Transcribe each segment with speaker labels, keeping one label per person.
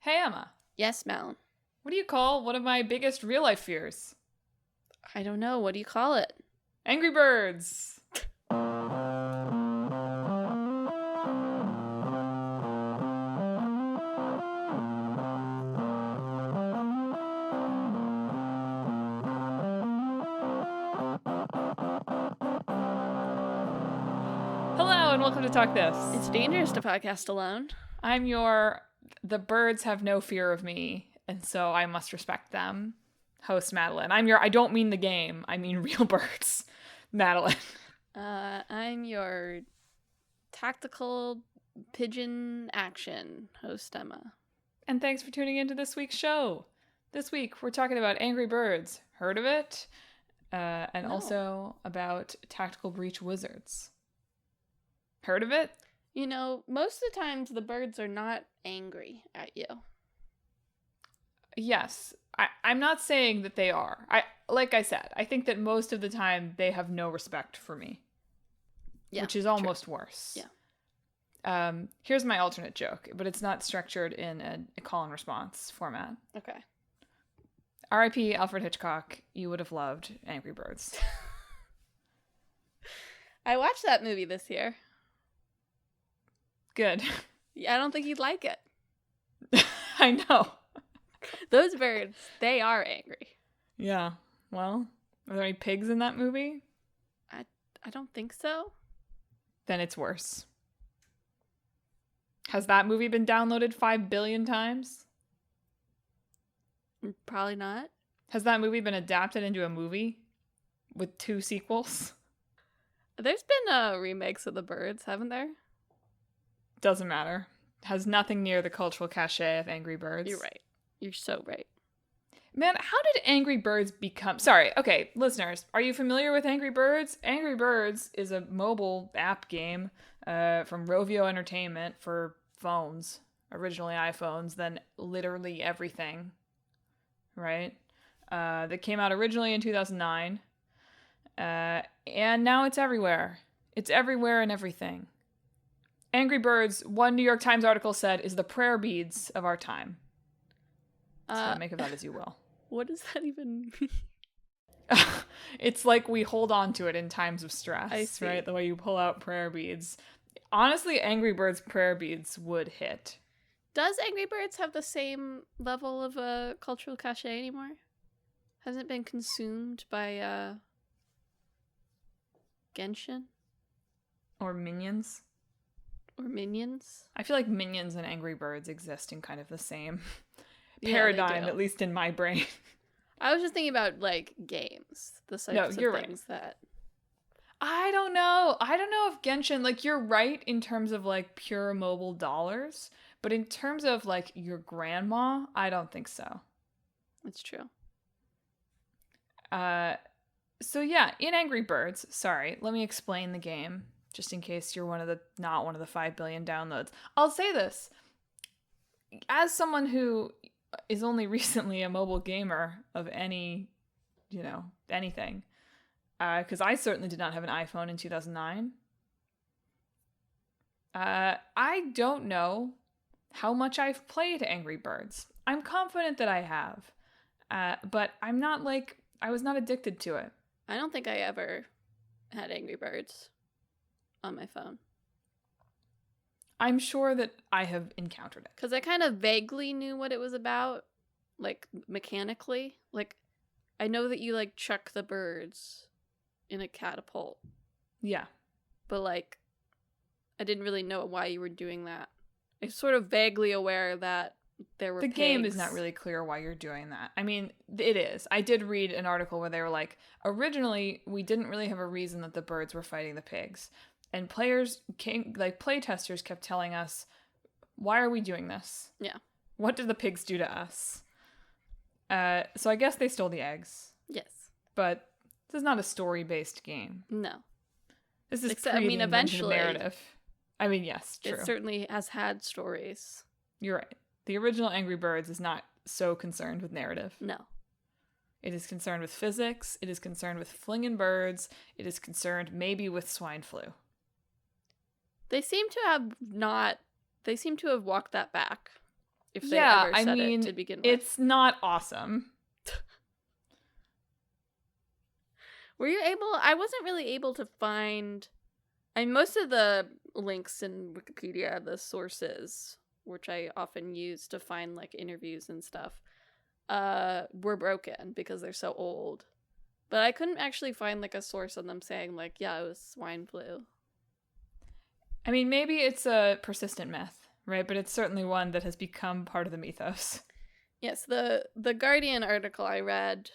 Speaker 1: Hey, Emma.
Speaker 2: Yes, Madelyn.
Speaker 1: What do you call one of my biggest real-life fears?
Speaker 2: I don't know. What do you call it?
Speaker 1: Angry Birds. Hello, and welcome to Talk This.
Speaker 2: It's dangerous to podcast alone.
Speaker 1: I'm the birds have no fear of me, and so I must respect them. Host Madelyn. I don't mean the game, I mean real birds. Madelyn.
Speaker 2: I'm your tactical pigeon action host, Emma.
Speaker 1: And thanks for tuning into this week's show. This week, we're talking about Angry Birds. Heard of it? And
Speaker 2: No.
Speaker 1: also about Tactical Breach Wizards. Heard of it?
Speaker 2: You know, most of the times the birds are not angry at you.
Speaker 1: Yes. I'm not saying that they are. Like I said, I think that most of the time they have no respect for me.
Speaker 2: Yeah,
Speaker 1: which is almost worse.
Speaker 2: Yeah.
Speaker 1: Here's my alternate joke, but it's not structured in a call and response format.
Speaker 2: Okay.
Speaker 1: R.I.P. Alfred Hitchcock. You would have loved Angry Birds.
Speaker 2: I watched that movie this year.
Speaker 1: Good.
Speaker 2: I don't think you'd like it.
Speaker 1: I know.
Speaker 2: Those birds, they are angry.
Speaker 1: Yeah. Well, are there any pigs in that movie?
Speaker 2: I don't think so.
Speaker 1: Then it's worse. Has that movie been downloaded 5 billion times?
Speaker 2: Probably not.
Speaker 1: Has that movie been adapted into a movie with 2 sequels?
Speaker 2: There's been remakes of the birds, haven't there?
Speaker 1: Doesn't matter. Has nothing near the cultural cachet of Angry Birds.
Speaker 2: You're right. You're so right.
Speaker 1: Man, how did Angry Birds become... Sorry, okay, listeners, are you familiar with Angry Birds? Angry Birds is a mobile app game from Rovio Entertainment for phones, originally iPhones, then literally everything, right? That came out originally in 2009, and now it's everywhere. It's everywhere and everything. Angry Birds, one New York Times article said, is the prayer beads of our time. So make of that as you will.
Speaker 2: What does that even mean?
Speaker 1: It's like we hold on to it in times of stress,
Speaker 2: I see.
Speaker 1: right? The way you pull out prayer beads. Honestly, Angry Birds prayer beads would hit.
Speaker 2: Does Angry Birds have the same level of cultural cachet anymore? Hasn't it been consumed by Genshin
Speaker 1: Or Minions.
Speaker 2: or Minions?
Speaker 1: I feel like Minions and Angry Birds exist in kind of the same
Speaker 2: Yeah, they
Speaker 1: paradigm,
Speaker 2: do.
Speaker 1: at least in my brain.
Speaker 2: I was just thinking about like games, the types
Speaker 1: you're
Speaker 2: of
Speaker 1: right.
Speaker 2: things that.
Speaker 1: I don't know. I don't know if Genshin, like, you're right in terms of, like, pure mobile dollars, but in terms of, like, your grandma, I don't think so.
Speaker 2: It's true.
Speaker 1: So yeah, in Angry Birds, sorry, let me explain the game, just in case you're not one of the 5 billion downloads. I'll say this. As someone who is only recently a mobile gamer of anything, because I certainly did not have an iPhone in 2009. I don't know how much I've played Angry Birds. I'm confident that I have, but I was not addicted to it.
Speaker 2: I don't think I ever had Angry Birds on my phone.
Speaker 1: I'm sure that I have encountered it.
Speaker 2: Because I kind of vaguely knew what it was about, like, mechanically. Like, I know that you, like, chuck the birds in a catapult.
Speaker 1: Yeah.
Speaker 2: But, like, I didn't really know why you were doing that. I'm sort of vaguely aware that there were
Speaker 1: The
Speaker 2: pigs.
Speaker 1: game is not really clear why you're doing that. I mean, it is. I did read an article where they were like, originally, we didn't really have a reason that the birds were fighting the pigs. And playtesters kept telling us, why are we doing this?
Speaker 2: Yeah.
Speaker 1: What did the pigs do to us? So I guess they stole the eggs.
Speaker 2: Yes.
Speaker 1: But this is not a story-based game.
Speaker 2: No.
Speaker 1: This is
Speaker 2: Except, I mean,
Speaker 1: the invention of
Speaker 2: eventually,
Speaker 1: narrative. I mean, yes, true.
Speaker 2: It certainly has had stories.
Speaker 1: You're right. The original Angry Birds is not so concerned with narrative.
Speaker 2: No.
Speaker 1: It is concerned with physics. It is concerned with flinging birds. It is concerned maybe with swine flu.
Speaker 2: They seem to have walked that back. if they ever said it to begin with.
Speaker 1: It's not awesome.
Speaker 2: Were you able? I wasn't really able to find. Most of the links in Wikipedia, the sources, which I often use to find like interviews and stuff, were broken because they're so old. But I couldn't actually find like a source on them saying like, yeah, it was swine flu.
Speaker 1: I mean, maybe it's a persistent myth, right? But it's certainly one that has become part of the mythos.
Speaker 2: Yes, the Guardian article I read,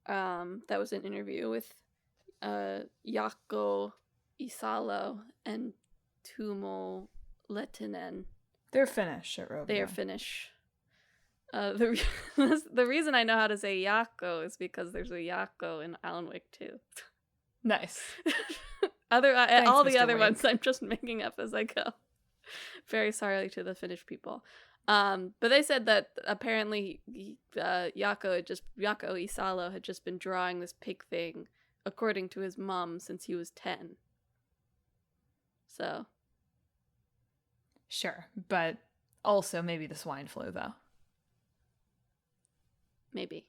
Speaker 2: that was an interview with Jaakko Isalo and Tuomo Lehtinen.
Speaker 1: They're Finnish at Rovio.
Speaker 2: They are Finnish. The reason I know how to say Jaakko is because there's a Jaakko in Alan Wake 2.
Speaker 1: Nice.
Speaker 2: All the
Speaker 1: Mr.
Speaker 2: other
Speaker 1: Wake.
Speaker 2: ones I'm just making up as I go. Very sorry to the Finnish people. But they said that apparently Jaakko Isalo had just been drawing this pig thing, according to his mom, since he was 10. So.
Speaker 1: Sure, but also maybe the swine flu, though.
Speaker 2: Maybe.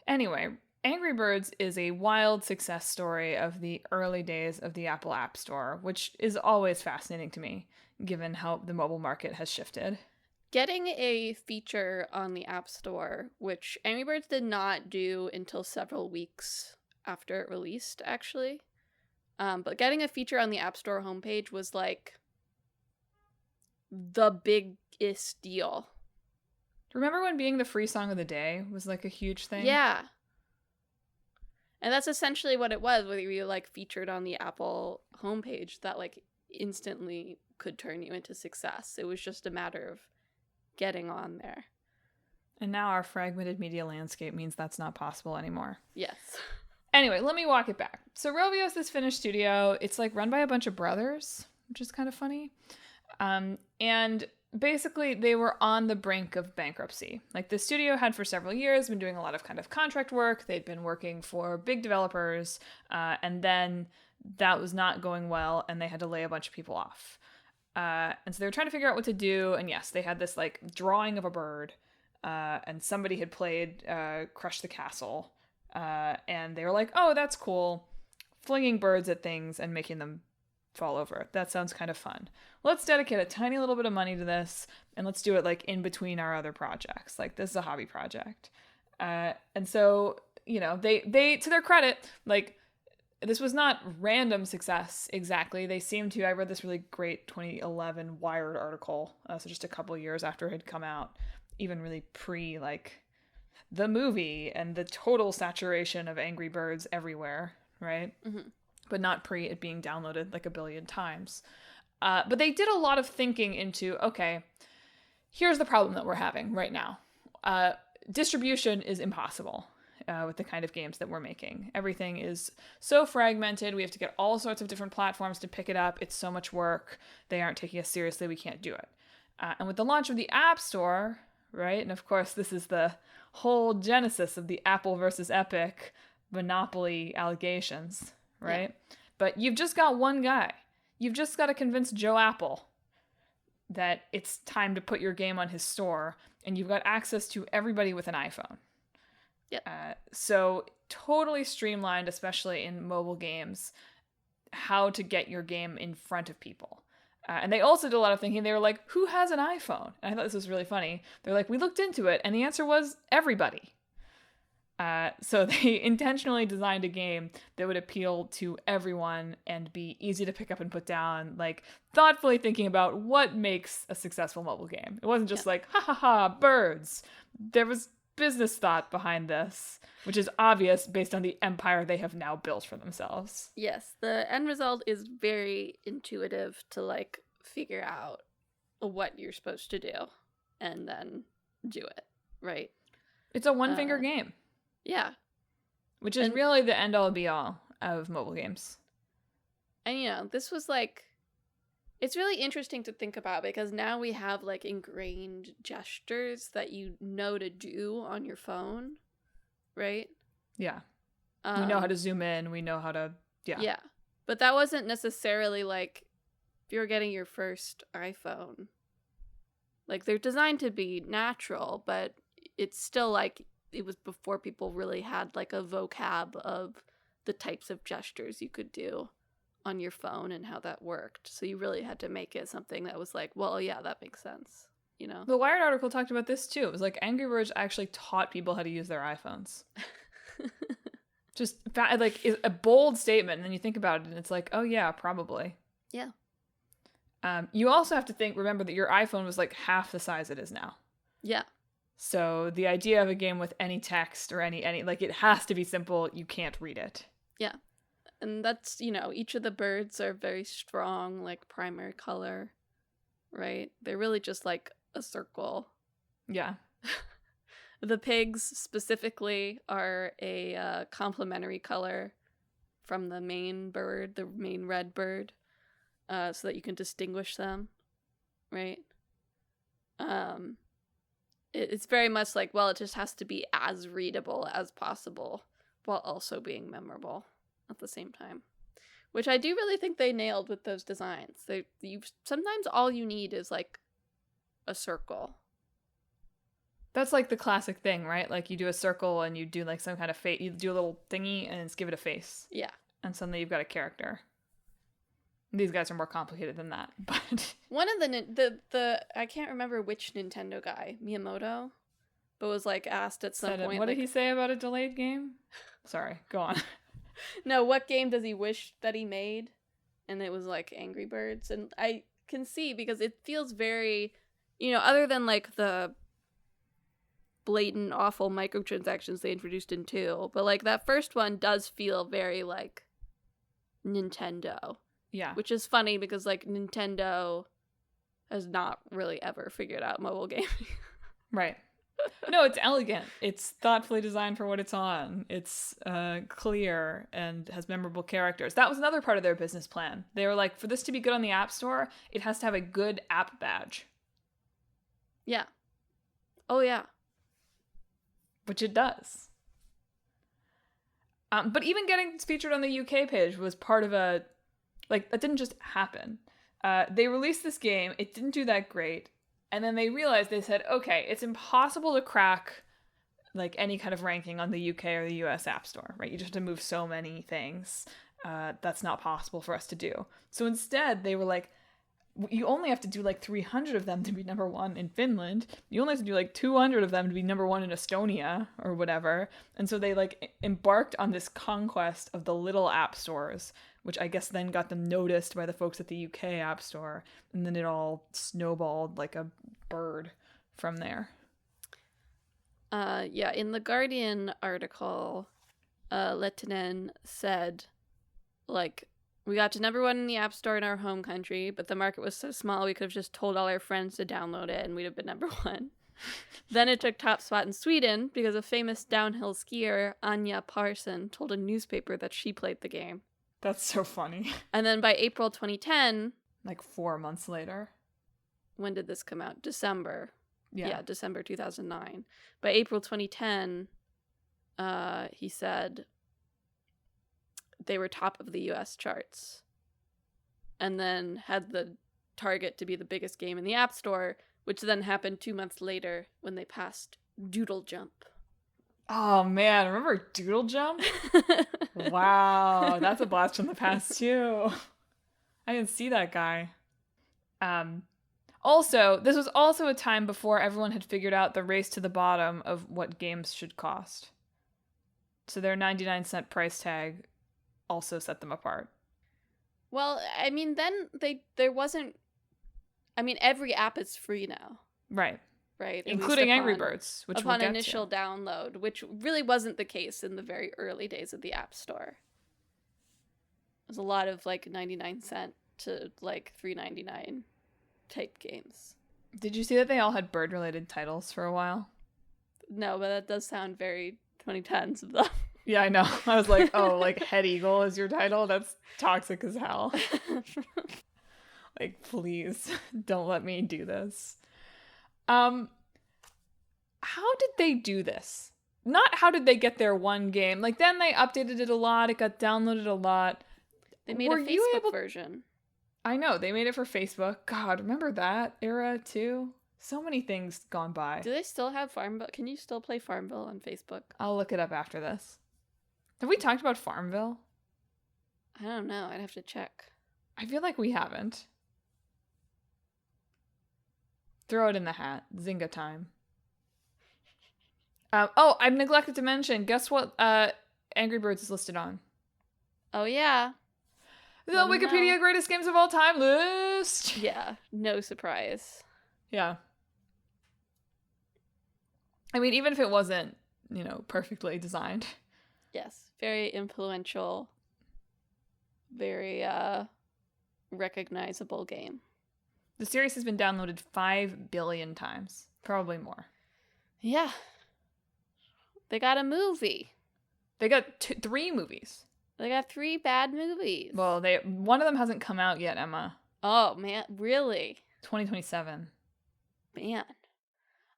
Speaker 1: Anyway, Angry Birds is a wild success story of the early days of the Apple App Store, which is always fascinating to me, given how the mobile market has shifted.
Speaker 2: Getting a feature on the App Store, which Angry Birds did not do until several weeks after it released, actually. But getting a feature on the App Store homepage was like the biggest deal.
Speaker 1: Remember when being the free song of the day was like a huge thing?
Speaker 2: Yeah. And that's essentially what it was, whether you like featured on the Apple homepage, that like instantly could turn you into success. It was just a matter of getting on there.
Speaker 1: And now our fragmented media landscape means that's not possible anymore.
Speaker 2: Yes.
Speaker 1: Anyway, let me walk it back. So Rovio is this Finnish studio. It's like run by a bunch of brothers, which is kind of funny. And basically they were on the brink of bankruptcy. Like the studio had for several years been doing a lot of kind of contract work. They'd been working for big developers. And then that was not going well and they had to lay a bunch of people off. And so they were trying to figure out what to do. And yes, they had this like drawing of a bird. And somebody had played Crush the Castle. And they were like, oh, that's cool. Flinging birds at things and making them fall over. That sounds kind of fun. Let's dedicate a tiny little bit of money to this, and let's do it like in between our other projects. Like this is a hobby project. And so, you know, they to their credit, like this was not random success exactly. They seemed to, I read this really great 2011 Wired article, so just a couple years after it had come out, even really pre like the movie and the total saturation of Angry Birds everywhere, right? Mm-hmm. But not pre it being downloaded like a billion times. But they did a lot of thinking into, okay, here's the problem that we're having right now. Distribution is impossible with the kind of games that we're making. Everything is so fragmented. We have to get all sorts of different platforms to pick it up. It's so much work. They aren't taking us seriously. We can't do it. And with the launch of the App Store, right? And of course, this is the whole genesis of the Apple versus Epic monopoly allegations, right? Yeah. But you've just got one guy. You've just got to convince Joe Apple that it's time to put your game on his store, and you've got access to everybody with an iPhone.
Speaker 2: Yep.
Speaker 1: So totally streamlined, especially in mobile games, how to get your game in front of people. And they also did a lot of thinking. They were like, who has an iPhone? And I thought this was really funny. They're like, we looked into it, and the answer was everybody. So they intentionally designed a game that would appeal to everyone and be easy to pick up and put down, like thoughtfully thinking about what makes a successful mobile game. It wasn't just like, ha ha ha, birds. There was business thought behind this, which is obvious based on the empire they have now built for themselves.
Speaker 2: Yes, the end result is very intuitive to like figure out what you're supposed to do and then do it, right?
Speaker 1: It's a one-finger game.
Speaker 2: Yeah.
Speaker 1: Which is really the end-all be-all of mobile games.
Speaker 2: And, you know, this was like, it's really interesting to think about because now we have like ingrained gestures that you know to do on your phone, right?
Speaker 1: Yeah. We know how to zoom in. We know how to, yeah.
Speaker 2: Yeah. But that wasn't necessarily like, if you were getting your first iPhone, Like, they're designed to be natural, but it's still like it was before people really had like a vocab of the types of gestures you could do on your phone and how that worked. So you really had to make it something that was like, well, yeah, that makes sense, you know?
Speaker 1: The Wired article talked about this too. It was like Angry Birds actually taught people how to use their iPhones. Just like a bold statement, and then you think about it, and it's like, oh yeah, probably.
Speaker 2: Yeah.
Speaker 1: You also have to remember that your iPhone was like half the size it is now.
Speaker 2: Yeah.
Speaker 1: So the idea of a game with any text or any like, it has to be simple. You can't read it.
Speaker 2: Yeah. And that's, you know, each of the birds are very strong, like primary color, right? They're really just like a circle.
Speaker 1: Yeah.
Speaker 2: The pigs specifically are a complementary color from the main bird, the main red bird, so that you can distinguish them, right? It's very much like, well, it just has to be as readable as possible while also being memorable at the same time, which I do really think they nailed with those designs. Sometimes all you need is like a circle.
Speaker 1: That's like the classic thing, right? Like you do a circle and you do like some kind of face. You do a little thingy and just give it a face.
Speaker 2: Yeah.
Speaker 1: And suddenly you've got a character. These guys are more complicated than that, but
Speaker 2: one of the I can't remember which Nintendo guy, Miyamoto, but was like asked at some point.
Speaker 1: What did he say about a delayed game? Sorry, go on.
Speaker 2: No, what game does he wish that he made? And it was like Angry Birds, and I can see because it feels very, you know, other than like the blatant awful microtransactions they introduced in 2, but like that first one does feel very like Nintendo.
Speaker 1: Yeah.
Speaker 2: Which is funny because like Nintendo has not really ever figured out mobile gaming.
Speaker 1: Right. No, it's elegant. It's thoughtfully designed for what it's on. It's clear and has memorable characters. That was another part of their business plan. They were like, for this to be good on the App Store, it has to have a good app badge.
Speaker 2: Yeah. Oh, yeah.
Speaker 1: Which it does. But even getting featured on the UK page was part of a... Like, that didn't just happen. They released this game. It didn't do that great. And then they realized, they said, okay, it's impossible to crack like any kind of ranking on the UK or the US App Store, right? You just have to move so many things. That's not possible for us to do. So instead, they were like, you only have to do like 300 of them to be number one in Finland. You only have to do like 200 of them to be number one in Estonia or whatever. And so they like embarked on this conquest of the little app stores, which I guess then got them noticed by the folks at the UK App Store. And then it all snowballed like a bird from there.
Speaker 2: Yeah, in the Guardian article, Lehtinen said, like, we got to number one in the App Store in our home country, but the market was so small we could have just told all our friends to download it and we'd have been number one. Then it took top spot in Sweden because a famous downhill skier, Anja Parson, told a newspaper that she played the game.
Speaker 1: That's so funny.
Speaker 2: And then by April 2010...
Speaker 1: Like 4 months later.
Speaker 2: When did this come out? December.
Speaker 1: Yeah,
Speaker 2: December 2009. By April 2010, he said they were top of the US charts. And then had the target to be the biggest game in the App Store, which then happened 2 months later when they passed Doodle Jump.
Speaker 1: Oh man, remember Doodle Jump? Wow, that's a blast from the past too. I didn't see that guy. Also, this was also a time before everyone had figured out the race to the bottom of what games should cost. So their 99-cent price tag also set them apart.
Speaker 2: Well, I mean, then there wasn't... I mean, every app is free now.
Speaker 1: Right.
Speaker 2: Right?
Speaker 1: Including Angry Birds, which we'll get to.
Speaker 2: Upon initial download, which really wasn't the case in the very early days of the App Store. There's a lot of, like, 99-cent to, like, $3.99 type games.
Speaker 1: Did you see that they all had bird-related titles for a while?
Speaker 2: No, but that does sound very 2010s of them.
Speaker 1: Yeah, I know. I was like, oh, like Head Eagle is your title? That's toxic as hell. Like, please, don't let me do this. How did they do this? Not how did they get their one game. Like, then they updated it a lot. It got downloaded a lot.
Speaker 2: They made a Facebook version.
Speaker 1: I know. They made it for Facebook. God, remember that era, too? So many things gone by.
Speaker 2: Do they still have Farmville? Can you still play Farmville on Facebook?
Speaker 1: I'll look it up after this. Have we talked about Farmville?
Speaker 2: I don't know. I'd have to check.
Speaker 1: I feel like we haven't. Throw it in the hat. Zynga time. Oh, I've neglected to mention. Guess what Angry Birds is listed on?
Speaker 2: Oh, yeah.
Speaker 1: The Wikipedia Greatest Games of All Time list.
Speaker 2: Yeah, no surprise.
Speaker 1: Yeah. I mean, even if it wasn't, perfectly designed.
Speaker 2: Yes, very influential, very recognizable game.
Speaker 1: The series has been downloaded 5 billion times. Probably more.
Speaker 2: Yeah. They got a movie.
Speaker 1: They got 3 movies.
Speaker 2: They got 3 bad movies.
Speaker 1: Well, one of them hasn't come out yet, Emma.
Speaker 2: Oh, man. Really?
Speaker 1: 2027.
Speaker 2: Man.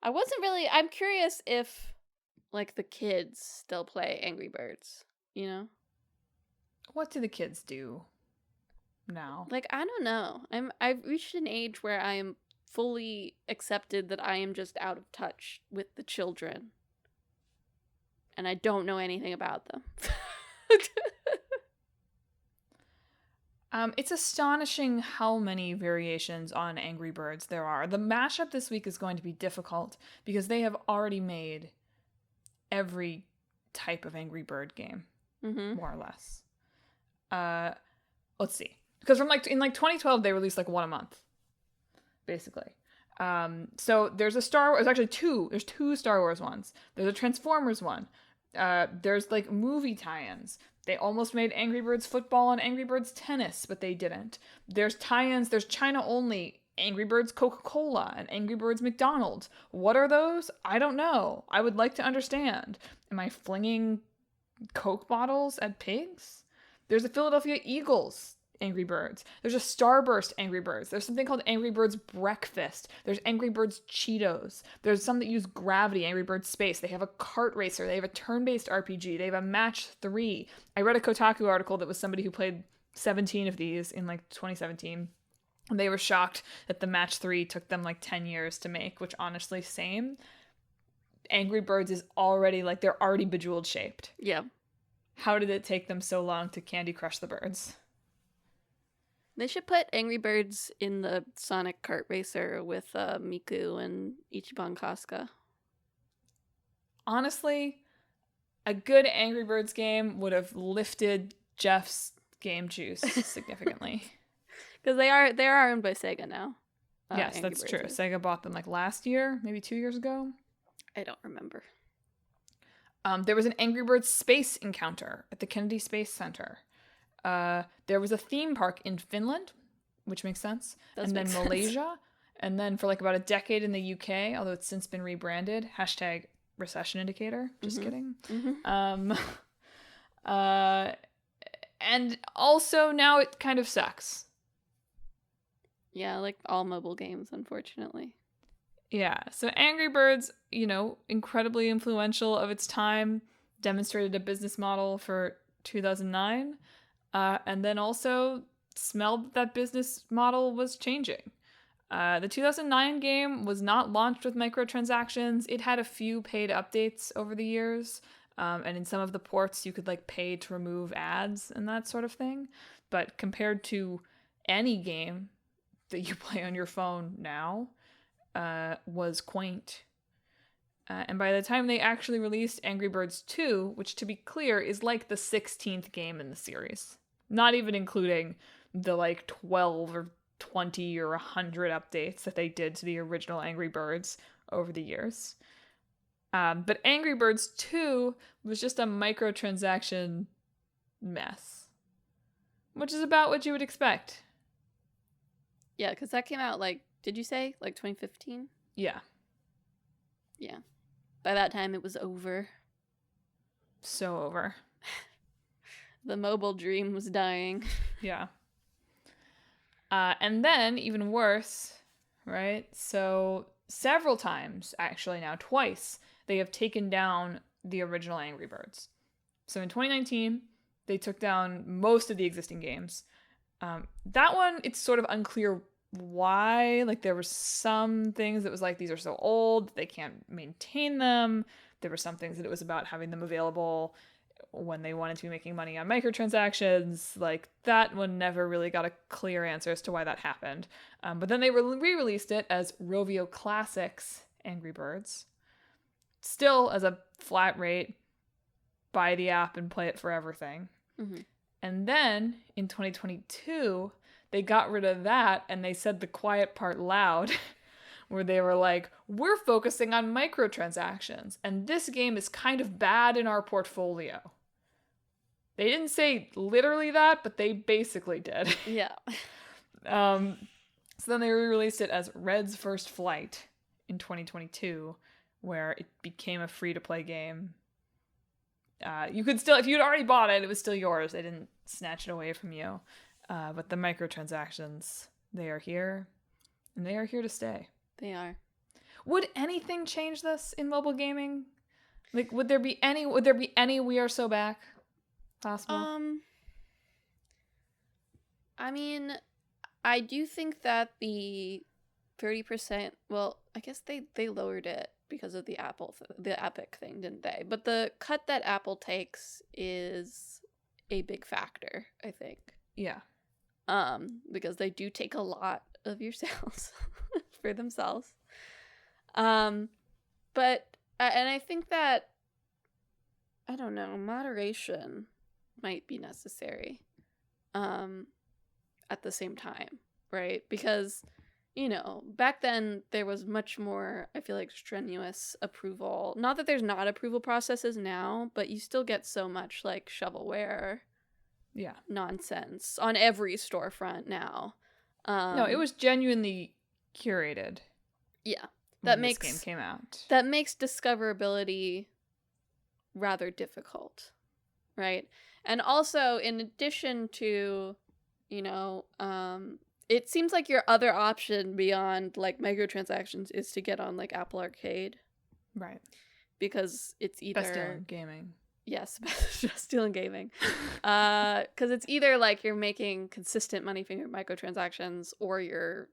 Speaker 2: I'm curious if, like, the kids still play Angry Birds,
Speaker 1: What do the kids do now?
Speaker 2: Like, I don't know. I've reached an age where I am fully accepted that I am just out of touch with the children. And I don't know anything about them.
Speaker 1: It's astonishing how many variations on Angry Birds there are. The mashup this week is going to be difficult because they have already made every type of Angry Bird game, more or less. Let's see. Because in 2012 they released one a month, basically. So there's a Star Wars. Actually, two. There's 2 Star Wars ones. There's a Transformers one. There's movie tie-ins. They almost made Angry Birds football and Angry Birds tennis, but they didn't. There's tie-ins. There's China only Angry Birds Coca-Cola and Angry Birds McDonald's. What are those? I don't know. I would like to understand. Am I flinging Coke bottles at pigs? There's a Philadelphia Eagles Angry Birds. There's a Starburst Angry Birds. There's something called Angry Birds Breakfast. There's Angry Birds Cheetos. There's some that use gravity, Angry Birds Space. They have a kart racer. They have a turn-based RPG. They have a match 3. I read a Kotaku article that was somebody who played 17 of these in 2017. And they were shocked that the match 3 took them 10 years to make, which honestly, same. Angry Birds is already they're already Bejeweled shaped.
Speaker 2: Yeah.
Speaker 1: How did it take them so long to Candy Crush the birds?
Speaker 2: They should put Angry Birds in the Sonic Kart Racer with Miku and Ichiban Kasuga.
Speaker 1: Honestly, a good Angry Birds game would have lifted Jeff's game juice significantly.
Speaker 2: Because they are owned by Sega now.
Speaker 1: Yes,
Speaker 2: Angry
Speaker 1: that's
Speaker 2: Birds
Speaker 1: true.
Speaker 2: is.
Speaker 1: Sega bought them last year, maybe 2 years ago.
Speaker 2: I don't remember.
Speaker 1: There was an Angry Birds space encounter at the Kennedy Space Center. There was a theme park in Finland, which makes sense, and then Malaysia, and then for about a decade in the UK, although it's since been rebranded. # recession indicator. Just kidding.
Speaker 2: Mm-hmm.
Speaker 1: And also now it kind of sucks.
Speaker 2: Yeah, like all mobile games, unfortunately.
Speaker 1: Yeah, so Angry Birds, incredibly influential of its time, demonstrated a business model for 2009. And then also smelled that business model was changing. The 2009 game was not launched with microtransactions. It had a few paid updates over the years. And in some of the ports, you could pay to remove ads and that sort of thing. But compared to any game that you play on your phone now, was quaint. And by the time they actually released Angry Birds 2, which to be clear is the 16th game in the series. Not even including the 12 or 20 or 100 updates that they did to the original Angry Birds over the years. But Angry Birds 2 was just a microtransaction mess. Which is about what you would expect.
Speaker 2: Yeah, because that came out did you say 2015?
Speaker 1: Yeah.
Speaker 2: Yeah. By that time it was over.
Speaker 1: So over.
Speaker 2: The mobile dream was dying.
Speaker 1: Yeah. And then, even worse, right? So, several times, actually now, twice, they have taken down the original Angry Birds. So, in 2019, they took down most of the existing games. That one, it's sort of unclear why. Like, there were some things that was like, these are so old, they can't maintain them. There were some things that it was about having them available when they wanted to be making money on microtransactions. Like, that one never really got a clear answer as to why that happened. But then they re-released it as Rovio Classics Angry Birds. Still as a flat rate, buy the app and play it forever thing.
Speaker 2: Mm-hmm.
Speaker 1: And then in 2022, they got rid of that and they said the quiet part loud, where they were like, we're focusing on microtransactions, and this game is kind of bad in our portfolio. They didn't say literally that, but they basically did.
Speaker 2: Yeah.
Speaker 1: So then they re-released it as Red's First Flight in 2022, where it became a free-to-play game. You could still, if you'd already bought it, it was still yours. They didn't snatch it away from you. But the microtransactions, they are here, and they are here to stay.
Speaker 2: They are.
Speaker 1: Would anything change this in mobile gaming? Like, would there be any We Are So Back possible?
Speaker 2: I mean, I do think that the 30%, well, I guess they lowered it because of the the Epic thing, didn't they? But the cut that Apple takes is a big factor, I think.
Speaker 1: Yeah.
Speaker 2: Because they do take a lot of your sales for themselves. But and I think that, I don't know, moderation might be necessary. At the same time, right? Because, you know, back then there was much more, I feel like, strenuous approval. Not that there's not approval processes now, but you still get so much like shovelware nonsense on every storefront now.
Speaker 1: No, it was genuinely curated.
Speaker 2: Yeah.
Speaker 1: When this game came out.
Speaker 2: That makes discoverability rather difficult, right? And also, in addition to, you know, it seems like your other option beyond like microtransactions is to get on like Apple Arcade,
Speaker 1: right?
Speaker 2: Because it's either
Speaker 1: best deal in gaming.
Speaker 2: Yes, best deal in gaming. Because it's either like you're making consistent money from your microtransactions, or you're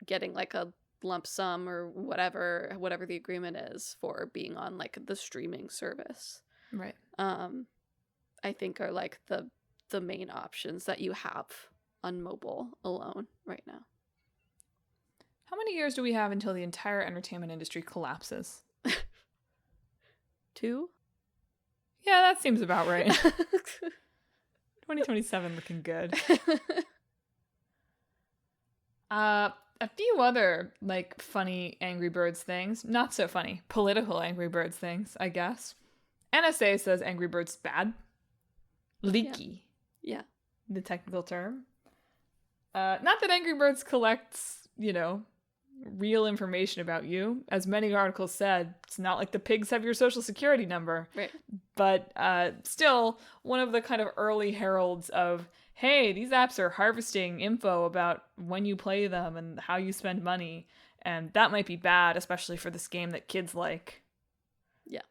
Speaker 2: getting like a lump sum or whatever the agreement is for being on like the streaming service.
Speaker 1: Right.
Speaker 2: I think are like the main options that you have on mobile alone right now.
Speaker 1: How many years do we have until the entire entertainment industry collapses?
Speaker 2: 2?
Speaker 1: Yeah, that seems about right. 2027 looking good. A few other like funny Angry Birds things, not so funny, political Angry Birds things, I guess. NSA says Angry Birds bad. Leaky.
Speaker 2: Yeah.
Speaker 1: The technical term. Not that Angry Birds collects, you know, real information about you. As many articles said, it's not like the pigs have your social security number.
Speaker 2: Right.
Speaker 1: But still, one of the kind of early heralds of, hey, these apps are harvesting info about when you play them and how you spend money. And that might be bad, especially for this game that kids like.
Speaker 2: Yeah.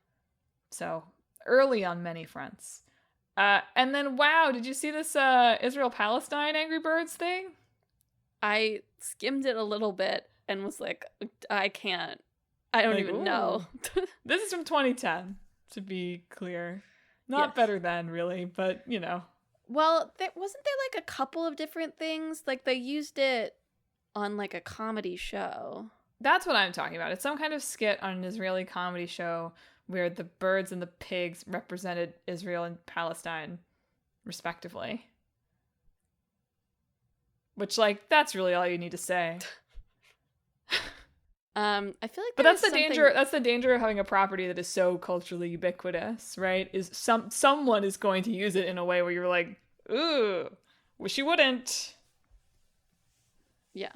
Speaker 1: So, early on many fronts. And then, wow, did you see this Israel-Palestine Angry Birds thing?
Speaker 2: I skimmed it a little bit and was like, I don't even know.
Speaker 1: This is from 2010, to be clear. Not better than, really, but, you know.
Speaker 2: Well, wasn't there like a couple of different things? Like they used it on like a comedy show.
Speaker 1: That's what I'm talking about. It's some kind of skit on an Israeli comedy show where the birds and the pigs represented Israel and Palestine, respectively. Which, like, that's really all you need to say.
Speaker 2: I feel like,
Speaker 1: but that's the danger. That's the danger of having a property that is so culturally ubiquitous, right? Is someone is going to use it in a way where you're like, ooh, wish you wouldn't.
Speaker 2: Yeah.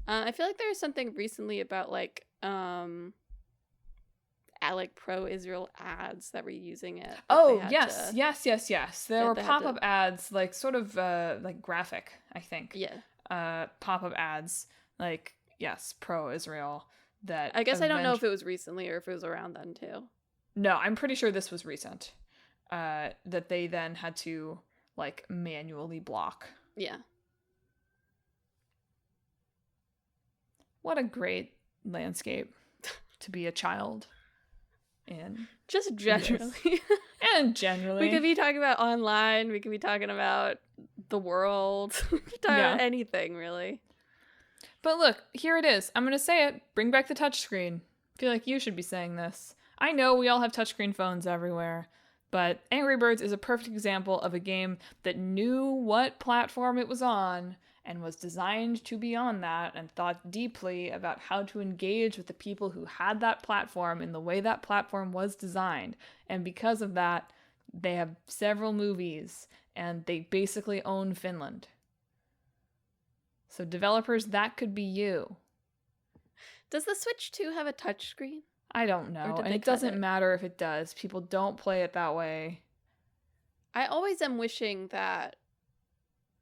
Speaker 2: I feel like there was something recently about like pro-Israel ads that were using it.
Speaker 1: Oh, yes. There were pop-up ads, like sort of like graphic, I think.
Speaker 2: Yeah.
Speaker 1: Pop-up ads, like, yes, pro-Israel. That
Speaker 2: I guess I don't know if it was recently or if it was around then too.
Speaker 1: No, I'm pretty sure this was recent. That they then had to like manually block.
Speaker 2: Yeah.
Speaker 1: What a great landscape to be a child in.
Speaker 2: Just generally.
Speaker 1: And generally.
Speaker 2: We could be talking about online. We could be talking about the world. We could talk about anything, really.
Speaker 1: But look, here it is. I'm going to say it. Bring back the touchscreen. I feel like you should be saying this. I know we all have touchscreen phones everywhere, but Angry Birds is a perfect example of a game that knew what platform it was on and was designed to be on that and thought deeply about how to engage with the people who had that platform in the way that platform was designed. And because of that, they have several movies and they basically own Finland. So developers, that could be you.
Speaker 2: Does the Switch 2 have a touchscreen?
Speaker 1: I don't know. And it doesn't matter if it does. People don't play it that way.
Speaker 2: I always am wishing that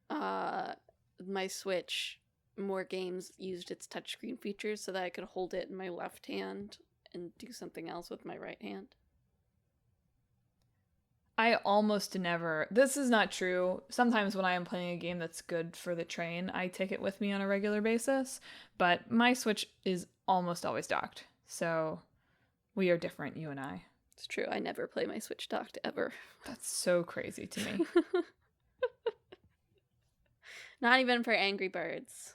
Speaker 2: my Switch, more games used its touchscreen features so that I could hold it in my left hand and do something else with my right hand.
Speaker 1: I almost never. This is not true. Sometimes when I am playing a game that's good for the train, I take it with me on a regular basis. But my Switch is almost always docked. So we are different, you and I.
Speaker 2: It's true. I never play my Switch docked ever.
Speaker 1: That's so crazy to me.
Speaker 2: Not even for Angry Birds.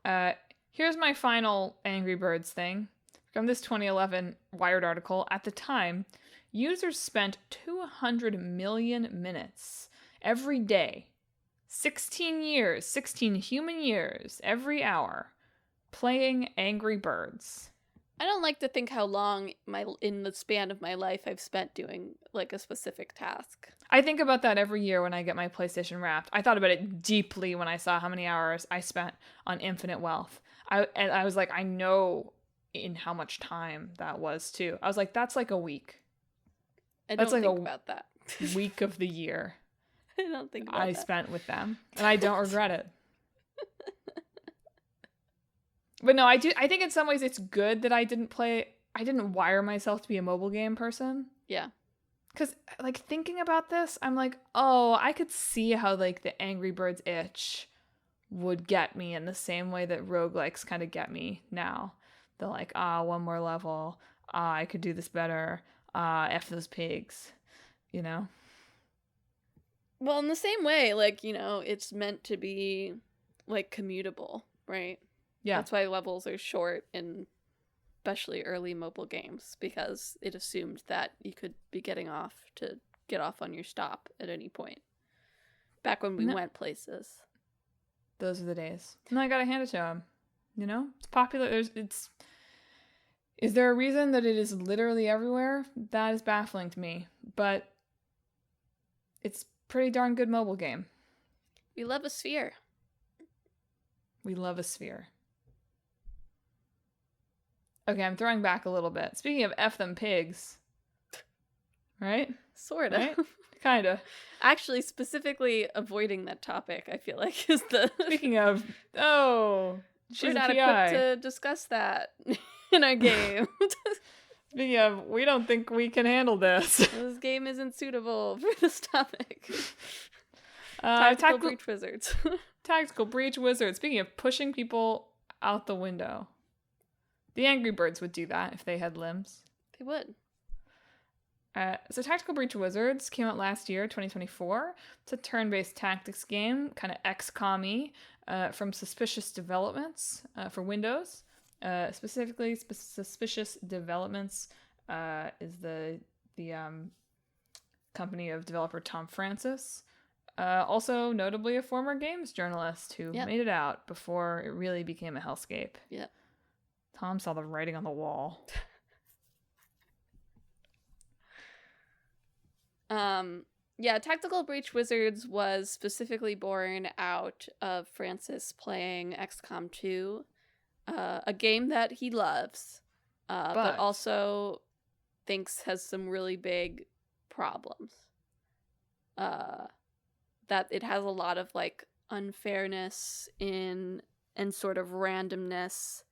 Speaker 1: Here's my final Angry Birds thing. From this 2011 Wired article, at the time, users spent 200 million minutes every day, 16 years, 16 human years, every hour, playing Angry Birds.
Speaker 2: I don't like to think how long in the span of my life I've spent doing like a specific task.
Speaker 1: I think about that every year when I get my PlayStation Wrapped. I thought about it deeply when I saw how many hours I spent on Infinite Wealth. I was like, I know in how much time that was too. I was like, that's like a week.
Speaker 2: That's think about that.
Speaker 1: Week of the year.
Speaker 2: I don't think about
Speaker 1: I spent with them, and I don't regret it. But no, I do. I think in some ways it's good that I didn't wire myself to be a mobile game person.
Speaker 2: Yeah.
Speaker 1: Because, like, thinking about this, I'm like, oh, I could see how, like, the Angry Birds itch would get me in the same way that roguelikes kind of get me now. They're like, one more level. I could do this better. F those pigs. You know?
Speaker 2: Well, in the same way, like, it's meant to be, like, commutable, right?
Speaker 1: Yeah.
Speaker 2: That's why levels are short in especially early mobile games, because it assumed that you could be get off on your stop at any point. Back when we went places.
Speaker 1: Those are the days. And I gotta hand it to him. It's popular. Is there a reason that it is literally everywhere? That is baffling to me. But it's pretty darn good mobile game.
Speaker 2: We love a sphere.
Speaker 1: We love a sphere. Okay, I'm throwing back a little bit. Speaking of F them pigs. Right?
Speaker 2: Sort of.
Speaker 1: Right? Kinda.
Speaker 2: Actually, specifically avoiding that topic, I feel like, is the...
Speaker 1: Speaking of, she's
Speaker 2: we're not
Speaker 1: a PI.
Speaker 2: equipped to discuss that in our game.
Speaker 1: Speaking of, we don't think we can handle this.
Speaker 2: This game isn't suitable for this topic.
Speaker 1: Tactical
Speaker 2: Breach Wizards.
Speaker 1: Tactical Breach Wizards. Speaking of pushing people out the window. The Angry Birds would do that if they had limbs.
Speaker 2: They would.
Speaker 1: So Tactical Breach Wizards came out last year, 2024. It's a turn-based tactics game, kind of XCOM-y, from Suspicious Developments for Windows. Specifically, Suspicious Developments is the company of developer Tom Francis. Also, notably a former games journalist who made it out before it really became a hellscape.
Speaker 2: Yeah.
Speaker 1: Tom saw the writing on the wall.
Speaker 2: Tactical Breach Wizards was specifically born out of Francis playing XCOM 2, a game that he loves, but also thinks has some really big problems. That it has a lot of, like, unfairness and sort of randomness,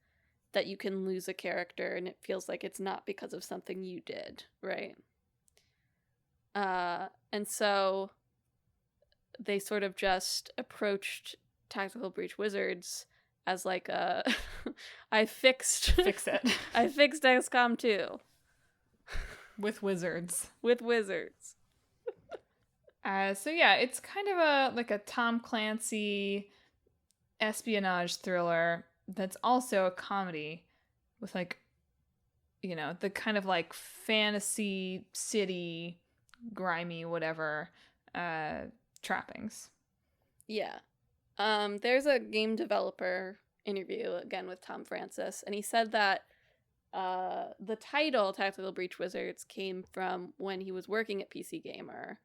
Speaker 2: that you can lose a character and it feels like it's not because of something you did, right? And so they sort of just approached Tactical Breach Wizards as like a I fixed
Speaker 1: Fix it.
Speaker 2: I fixed XCOM 2
Speaker 1: With wizards.
Speaker 2: with wizards.
Speaker 1: So yeah, it's kind of a Tom Clancy espionage thriller that's also a comedy with like, you know, the kind of like fantasy city grimy whatever trappings.
Speaker 2: Yeah. There's a game developer interview again with Tom Francis, and he said that the title Tactical Breach Wizards came from when he was working at PC Gamer,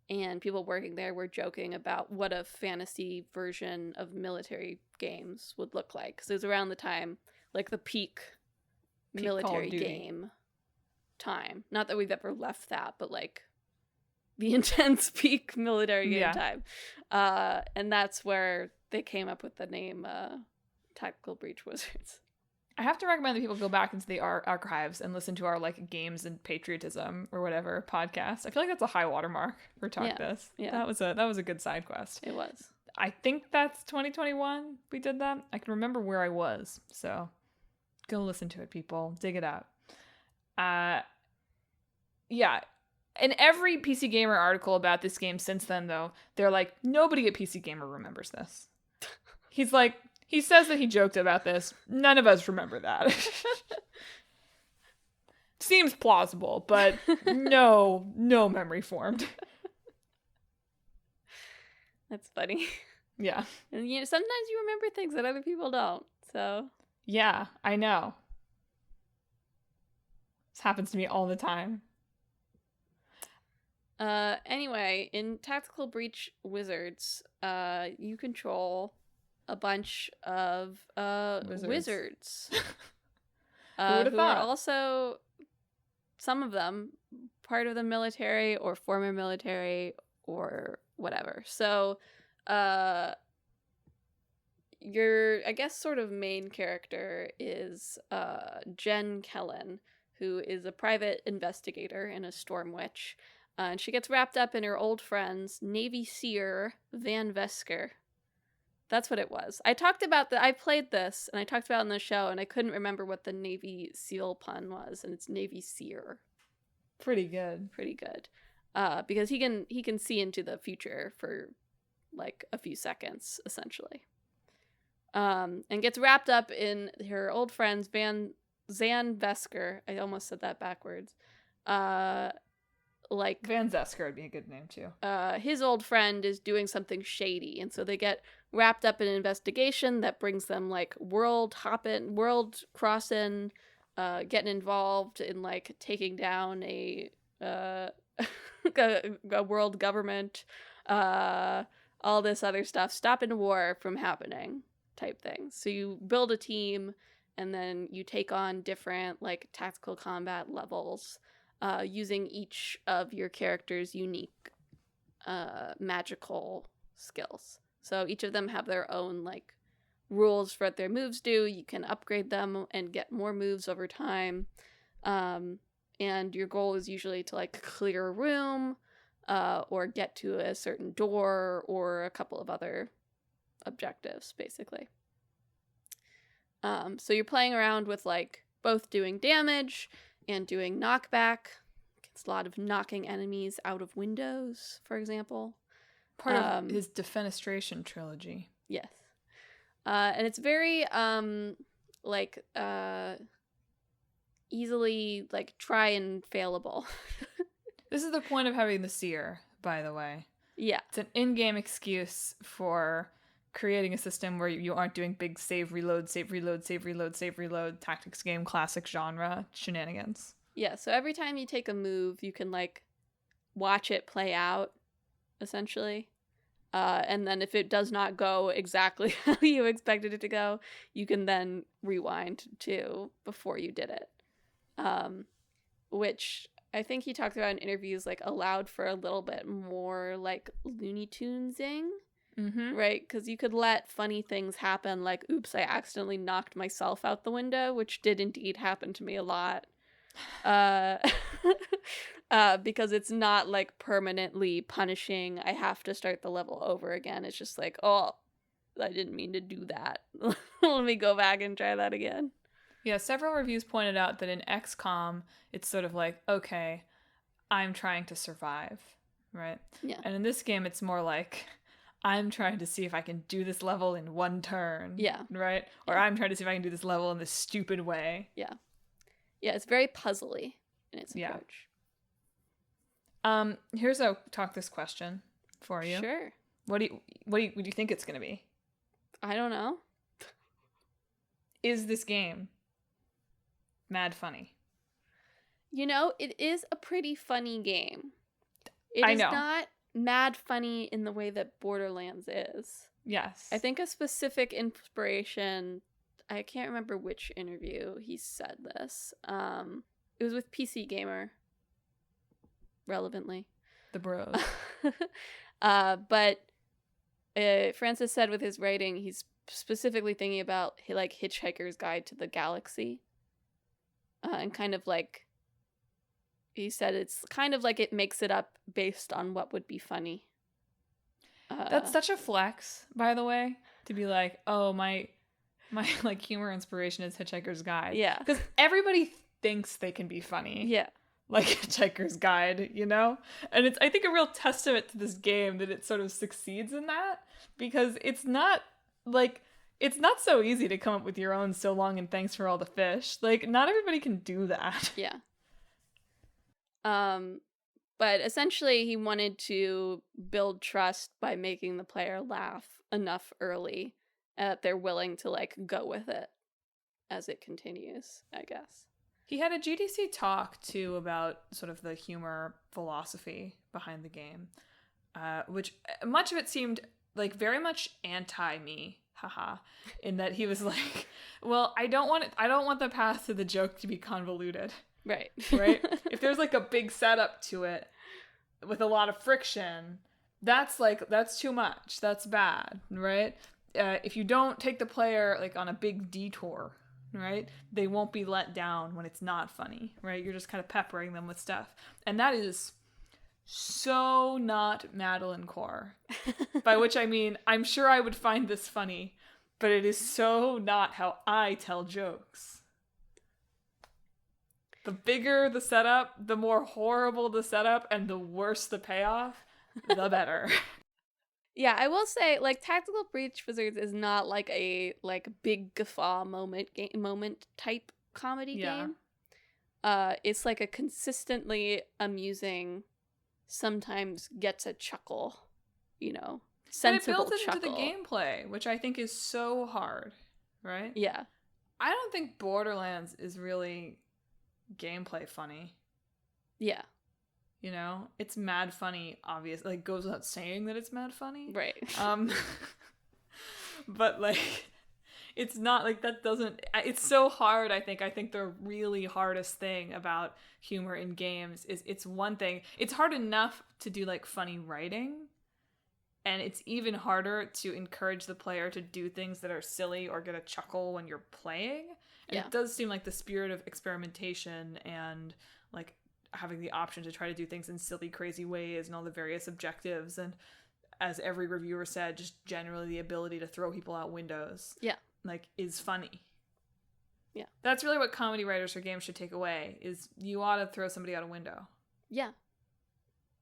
Speaker 2: and people working there were joking about what a fantasy version of military games would look like, because it was around the time, like the peak military game time. Not that we've ever left that, but like the intense peak military game time. And that's where they came up with the name Tactical Breach Wizards.
Speaker 1: I have to recommend that people go back into the archives and listen to our like games and patriotism or whatever podcast. I feel like that's a high watermark for Talk This. Yeah. That was a good side quest.
Speaker 2: It was.
Speaker 1: I think that's 2021 we did that. I can remember where I was. So go listen to it, people. Dig it out. Yeah. In every PC Gamer article about this game since then, though, they're like, nobody at PC Gamer remembers this. He's like, he says that he joked about this. None of us remember that. Seems plausible, but no memory formed.
Speaker 2: That's funny.
Speaker 1: Yeah.
Speaker 2: And sometimes you remember things that other people don't, so.
Speaker 1: Yeah, I know. This happens to me all the time.
Speaker 2: Anyway, in Tactical Breach Wizards, you control a bunch of wizards. Who are also, some of them, part of the military or former military or whatever. So, your, I guess, sort of main character is Jen Kellen, who is a private investigator and a storm witch. And she gets wrapped up in her old friend's Navy Seer Van Vesker. That's what it was. I played this, and I talked about it on the show, and I couldn't remember what the Navy SEAL pun was, and it's Navy Seer.
Speaker 1: Pretty good.
Speaker 2: Because he can see into the future for, like, a few seconds, essentially. And gets wrapped up in her old friend's Zan Vesker. I almost said that backwards. Like
Speaker 1: Van Zesker would be a good name too.
Speaker 2: His old friend is doing something shady, and so they get wrapped up in an investigation that brings them like world crossing, getting involved in like taking down a world government, all this other stuff, stopping war from happening type thing. So you build a team, and then you take on different like tactical combat levels. Using each of your character's unique magical skills. So each of them have their own like rules for what their moves do. You can upgrade them and get more moves over time. And your goal is usually to like clear a room or get to a certain door or a couple of other objectives, basically. So you're playing around with like both doing damage and doing knockback. It's a lot of knocking enemies out of windows, for example.
Speaker 1: Part of his Defenestration trilogy.
Speaker 2: Yes. And it's very, easily, like, try and failable.
Speaker 1: This is the point of having the Seer, by the way.
Speaker 2: Yeah.
Speaker 1: It's an in-game excuse for creating a system where you aren't doing big save, reload, tactics game, classic genre shenanigans.
Speaker 2: Yeah, so every time you take a move, you can, like, watch it play out, essentially. And then if it does not go exactly how you expected it to go, you can then rewind to before you did it. Which I think he talked about in interviews, like, allowed for a little bit more, like, Looney Tunesing.
Speaker 1: Mm-hmm.
Speaker 2: Right? Because you could let funny things happen, like, oops, I accidentally knocked myself out the window, which did indeed happen to me a lot. Because it's not, like, permanently punishing, I have to start the level over again. It's just like, oh, I didn't mean to do that. Let me go back and try that again.
Speaker 1: Yeah, several reviews pointed out that in XCOM, it's sort of like, okay, I'm trying to survive, right?
Speaker 2: Yeah.
Speaker 1: And in this game, it's more like, I'm trying to see if I can do this level in one turn.
Speaker 2: Yeah.
Speaker 1: Right? Or I'm trying to see if I can do this level in this stupid way.
Speaker 2: Yeah. Yeah, it's very puzzly in its approach.
Speaker 1: Here's a talk this question for you.
Speaker 2: Sure.
Speaker 1: What do you think it's gonna be?
Speaker 2: I don't know.
Speaker 1: Is this game mad funny?
Speaker 2: You know, it is a pretty funny game.
Speaker 1: I
Speaker 2: It is
Speaker 1: know.
Speaker 2: not mad funny in the way that Borderlands is.
Speaker 1: Yes.
Speaker 2: I think a specific inspiration, I can't remember which interview he said this. It was with PC Gamer, relevantly.
Speaker 1: The bros.
Speaker 2: But Francis said with his writing, he's specifically thinking about like Hitchhiker's Guide to the Galaxy. And kind of like, he said it's kind of like it makes it up based on what would be funny.
Speaker 1: That's such a flex, by the way, to be like, oh, my like humor inspiration is Hitchhiker's Guide.
Speaker 2: Yeah.
Speaker 1: Because everybody thinks they can be funny.
Speaker 2: Yeah.
Speaker 1: Like Hitchhiker's Guide, you know? And it's, I think, a real testament to this game that it sort of succeeds in that, because it's not so easy to come up with your own so long and thanks for all the fish. Like, not everybody can do that.
Speaker 2: Yeah. But essentially he wanted to build trust by making the player laugh enough early that they're willing to like go with it as it continues, I guess.
Speaker 1: He had a GDC talk, too, about sort of the humor philosophy behind the game, which much of it seemed like very much anti-me, haha, in that he was like, well, I don't want the path to the joke to be convoluted.
Speaker 2: Right.
Speaker 1: Right? If there's like a big setup to it with a lot of friction, that's too much. That's bad, right? If you don't take the player like on a big detour, right, they won't be let down when it's not funny, right? You're just kind of peppering them with stuff. And that is so not Madelyn core. By which I mean, I'm sure I would find this funny, but it is so not how I tell jokes. The bigger the setup, the more horrible the setup, and the worse the payoff, the better.
Speaker 2: Yeah, I will say, like, Tactical Breach Wizards is not like a like big guffaw moment type comedy game. It's like a consistently amusing, sometimes gets a chuckle, you know, sensible
Speaker 1: but it builds it
Speaker 2: chuckle.
Speaker 1: into the gameplay, which I think is so hard, right?
Speaker 2: Yeah.
Speaker 1: I don't think Borderlands is really gameplay funny.
Speaker 2: Yeah.
Speaker 1: You know, it's mad funny, obviously. Like, goes without saying that it's mad funny.
Speaker 2: Right.
Speaker 1: But like, it's not like that doesn't, it's so hard. I think the really hardest thing about humor in games is it's one thing, it's hard enough to do like funny writing, and it's even harder to encourage the player to do things that are silly or get a chuckle when you're playing. And It does seem like the spirit of experimentation and like having the option to try to do things in silly, crazy ways and all the various objectives. And as every reviewer said, just generally the ability to throw people out windows.
Speaker 2: Yeah.
Speaker 1: Like, is funny.
Speaker 2: Yeah. That's
Speaker 1: really what comedy writers for games should take away, is you ought to throw somebody out a window.
Speaker 2: Yeah.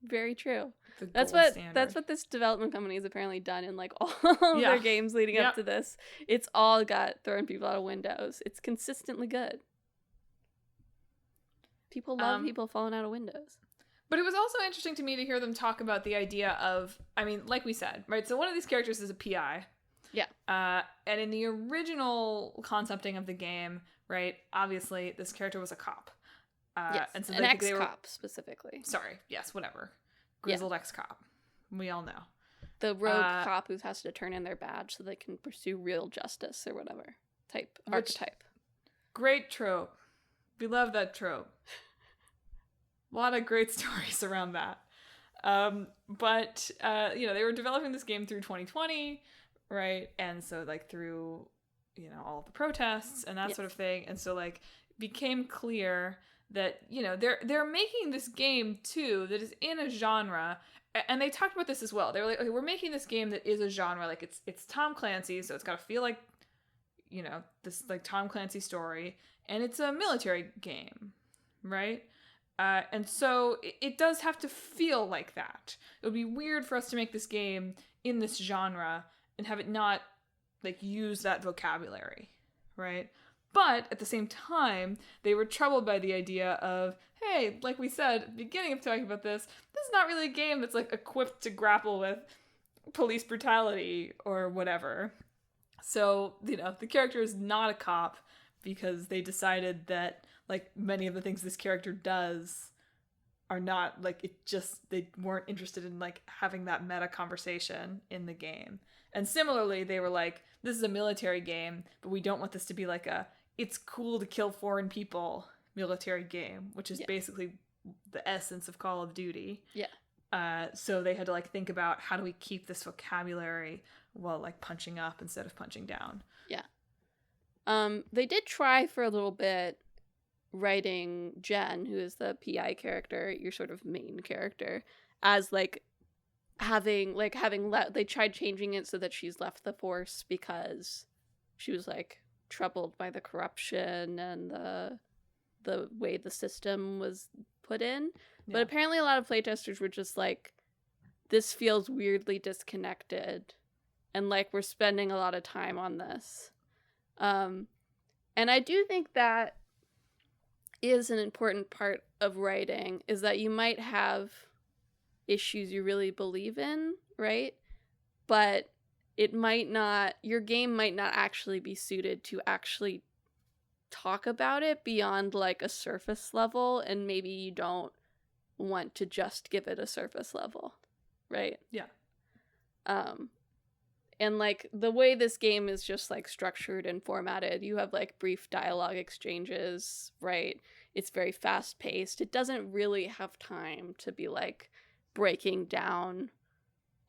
Speaker 2: Very true.
Speaker 1: That's
Speaker 2: what this development company has apparently done in like all of their games leading up to this. It's all got throwing people out of windows. It's consistently good. People love people falling out of windows.
Speaker 1: But it was also interesting to me to hear them talk about the idea of, I mean, like we said, right? So one of these characters is a PI.
Speaker 2: Yeah.
Speaker 1: And in the original concepting of the game, right, obviously this character was a cop.
Speaker 2: Yes,
Speaker 1: and so
Speaker 2: an ex-cop specifically.
Speaker 1: Sorry, yes, whatever. Grizzled ex-cop. We all know.
Speaker 2: The rogue cop who has to turn in their badge so they can pursue real justice or whatever archetype.
Speaker 1: Great trope. We love that trope. A lot of great stories around that. But they were developing this game through 2020, right? And so like through, all of the protests and that sort of thing. And so like became clear that, they're making this game too that is in a genre and they talked about this as well. They were like, okay, we're making this game that is a genre, like it's Tom Clancy, so it's got to feel like, this like Tom Clancy story, and it's a military game, right? And so it does have to feel like that. It would be weird for us to make this game in this genre and have it not like use that vocabulary, right? But at the same time, they were troubled by the idea of, hey, like we said at the beginning of talking about this is not really a game that's like equipped to grapple with police brutality or whatever. So, the character is not a cop because they decided that like many of the things this character does are not like they weren't interested in like having that meta conversation in the game. And similarly, they were like, this is a military game, but we don't want this to be like it's cool to kill foreign people military game, which is basically the essence of Call of Duty.
Speaker 2: Yeah.
Speaker 1: So they had to like think about how do we keep this vocabulary while like punching up instead of punching down.
Speaker 2: Yeah. They did try for a little bit writing Jen, who is the PI character, your sort of main character, as like having they tried changing it so that she's left the force because she was like troubled by the corruption and the way the system was put in. Yeah. But apparently a lot of playtesters were just like, this feels weirdly disconnected and like we're spending a lot of time on this. And I do think that is an important part of writing, is that you might have issues you really believe in, right? But your game might not actually be suited to actually talk about it beyond like a surface level, and maybe you don't want to just give it a surface level, right?
Speaker 1: Yeah.
Speaker 2: And like the way this game is just like structured and formatted, you have like brief dialogue exchanges, right? It's very fast paced. It doesn't really have time to be like breaking down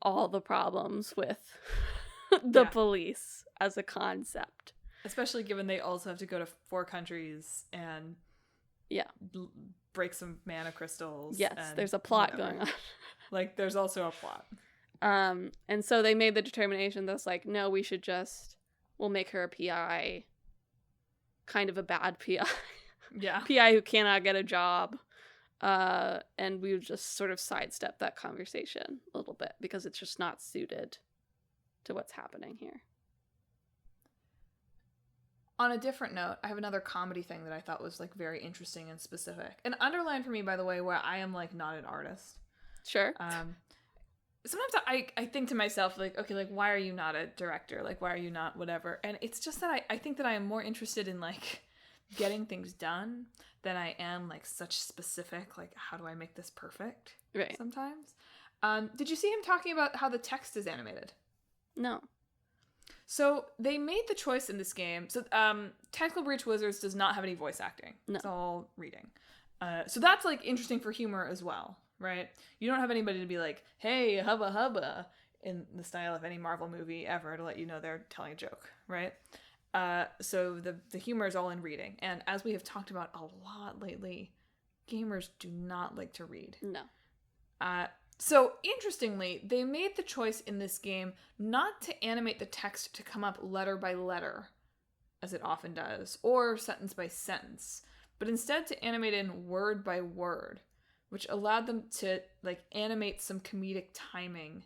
Speaker 2: all the problems with the police as a concept.
Speaker 1: Especially given they also have to go to 4 countries and break some mana crystals.
Speaker 2: Yes, there's a plot going on.
Speaker 1: Like, there's also a plot.
Speaker 2: And so they made the determination that's like, no, we'll make her a PI, kind of a bad PI.
Speaker 1: Yeah.
Speaker 2: PI who cannot get a job. And we would just sort of sidestep that conversation a little bit because it's just not suited to what's happening here.
Speaker 1: On a different note, I have another comedy thing that I thought was like very interesting and specific. And underline for me, by the way, where I am like not an artist.
Speaker 2: Sure.
Speaker 1: Sometimes I think to myself, like, okay, like, why are you not a director? Like, why are you not whatever? And it's just that I think that I am more interested in, like, getting things done than I am, like, such specific, like, how do I make this perfect?
Speaker 2: Right.
Speaker 1: Sometimes. Did you see him talking about how the text is animated?
Speaker 2: No.
Speaker 1: So, they made the choice in this game. So, Technical Breach Wizards does not have any voice acting.
Speaker 2: No.
Speaker 1: It's all reading. So that's, like, interesting for humor as well. Right? You don't have anybody to be like, hey, hubba hubba, in the style of any Marvel movie ever to let you know they're telling a joke, right? So the humor is all in reading. And as we have talked about a lot lately, gamers do not like to read.
Speaker 2: No.
Speaker 1: So interestingly, they made the choice in this game not to animate the text to come up letter by letter, as it often does, or sentence by sentence, but instead to animate in word by word, which allowed them to like animate some comedic timing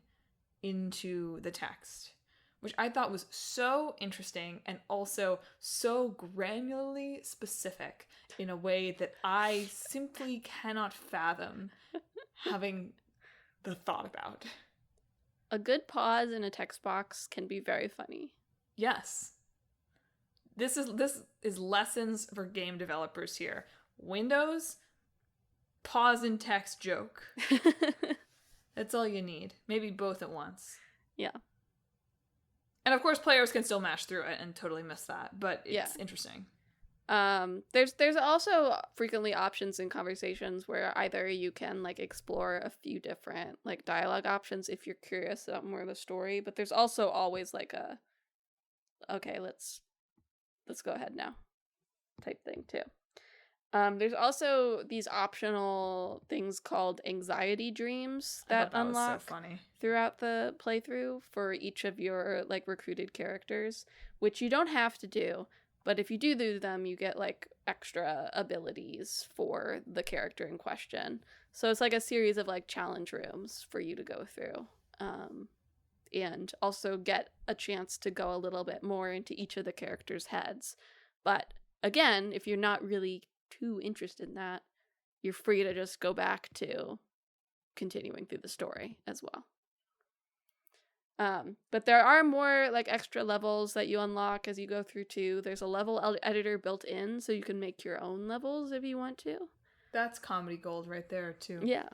Speaker 1: into the text, which I thought was so interesting and also so granularly specific in a way that I simply cannot fathom having the thought about.
Speaker 2: A good pause in a text box can be very funny.
Speaker 1: Yes. This is lessons for game developers here. Windows, pause in text joke. That's all you need. Maybe both at once.
Speaker 2: Yeah.
Speaker 1: And of course players can still mash through it and totally miss that, but it's interesting.
Speaker 2: There's also frequently options in conversations where either you can like explore a few different like dialogue options if you're curious about more of the story, but there's also always like a okay, let's go ahead now type thing too. There's also these optional things called anxiety dreams that
Speaker 1: was
Speaker 2: unlock
Speaker 1: so funny
Speaker 2: throughout the playthrough for each of your like recruited characters, which you don't have to do, but if you do them, you get like extra abilities for the character in question. So it's like a series of like challenge rooms for you to go through. And also get a chance to go a little bit more into each of the characters' heads. But again, if you're not really too interested in that, you're free to just go back to continuing through the story as well. But there are more like extra levels that you unlock as you go through too. There's a level editor built in, so you can make your own levels if you want to.
Speaker 1: That's comedy gold right there too.
Speaker 2: Yeah.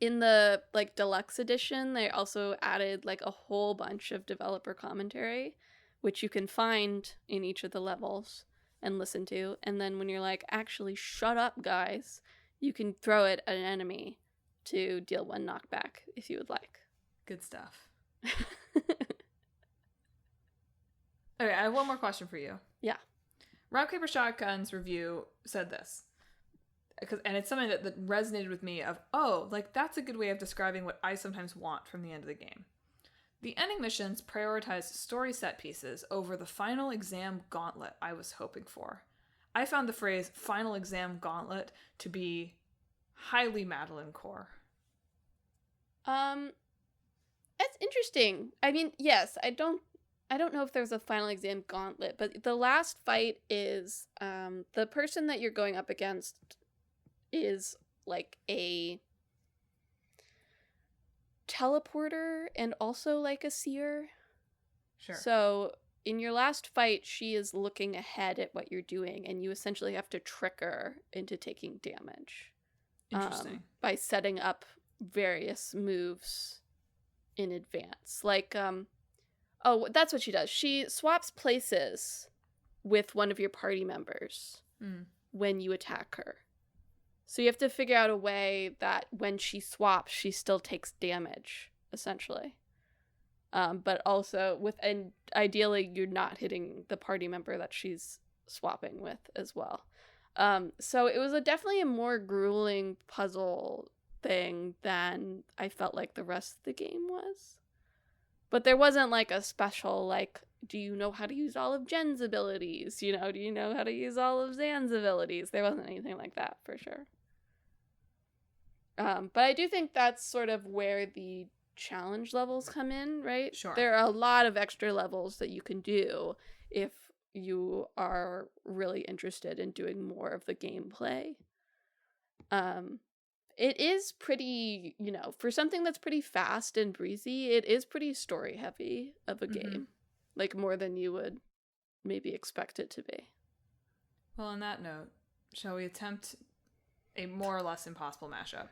Speaker 2: In the like deluxe edition, they also added like a whole bunch of developer commentary, which you can find in each of the levels and listen to. And then when you're like, actually shut up, guys, you can throw it at an enemy to deal 1 knockback if you would like.
Speaker 1: Good stuff. Okay, I have one more question for you.
Speaker 2: Yeah.
Speaker 1: Rock Paper Shotgun's review said this. And it's something that resonated with me of, oh, like that's a good way of describing what I sometimes want from the end of the game. The ending missions prioritize story set pieces over the final exam gauntlet I was hoping for. I found the phrase final exam gauntlet to be highly Madelyn core.
Speaker 2: It's interesting. I mean, yes, I don't know if there's a final exam gauntlet, but the last fight is the person that you're going up against is like a teleporter and also like a seer.
Speaker 1: Sure.
Speaker 2: So in your last fight, she is looking ahead at what you're doing, and you essentially have to trick her into taking damage.
Speaker 1: Interesting.
Speaker 2: By setting up various moves in advance. Like, that's what she does. She swaps places with one of your party members when you attack her. So you have to figure out a way that when she swaps, she still takes damage, essentially. But also, and ideally, you're not hitting the party member that she's swapping with as well. So it was definitely a more grueling puzzle thing than I felt like the rest of the game was. But there wasn't like a special, like, do you know how to use all of Jen's abilities? Do you know how to use all of Zan's abilities? There wasn't anything like that, for sure. But I do think that's sort of where the challenge levels come in, right?
Speaker 1: Sure.
Speaker 2: There are a lot of extra levels that you can do if you are really interested in doing more of the gameplay. It is pretty, for something that's pretty fast and breezy, it is pretty story heavy of a game. Like more than you would maybe expect it to be.
Speaker 1: Well, on that note, shall we attempt a more or less impossible mashup?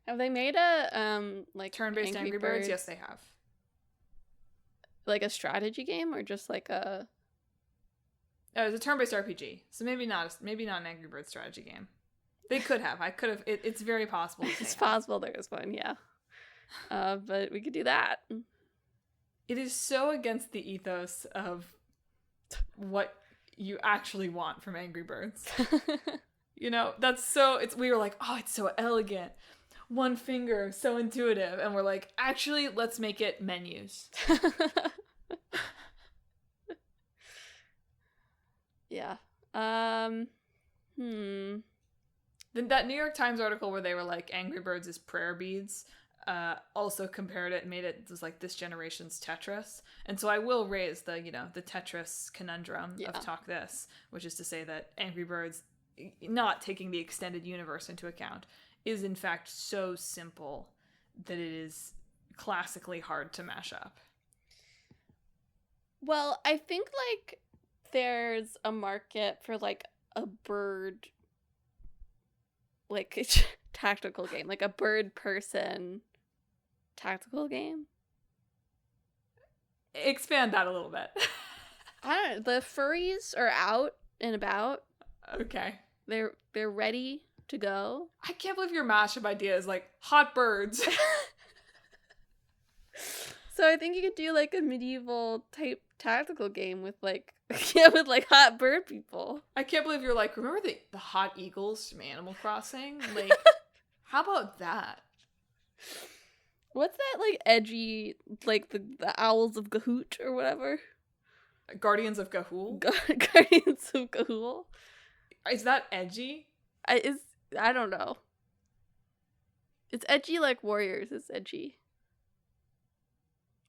Speaker 2: Have they made a like
Speaker 1: turn-based Angry Birds? Yes, they have.
Speaker 2: Like a strategy game or just like a?
Speaker 1: Oh, it's a turn-based RPG, so maybe not an Angry Birds strategy game. They could have. I could have. It's very possible.
Speaker 2: It's possible there is one, yeah. But we could do that.
Speaker 1: It is so against the ethos of what you actually want from Angry Birds. That's so. We were like, oh, it's so elegant. One finger, so intuitive. And we're like, actually, let's make it menus.
Speaker 2: Yeah.
Speaker 1: That New York Times article where they were like, Angry Birds is prayer beads, also compared it and made it was like this generation's Tetris. And so I will raise the Tetris conundrum of Talk This, which is to say that Angry Birds, not taking the extended universe into account, is in fact so simple that it is classically hard to mash up.
Speaker 2: Well, I think like there's a market for like a bird like tactical game, like a bird person tactical game.
Speaker 1: Expand that a little bit.
Speaker 2: I don't know. The furries are out and about.
Speaker 1: Okay.
Speaker 2: They're ready to go.
Speaker 1: I can't believe your mashup idea is like hot birds.
Speaker 2: So I think you could do like a medieval type tactical game with like yeah, with like hot bird people.
Speaker 1: I can't believe you're like, remember the hot eagles from Animal Crossing? Like, how about that?
Speaker 2: What's that like edgy like the owls of Gahoot or whatever?
Speaker 1: Guardians of Gahul?
Speaker 2: Guardians of Gahul?
Speaker 1: Is that edgy?
Speaker 2: I don't know. It's edgy like Warriors is edgy.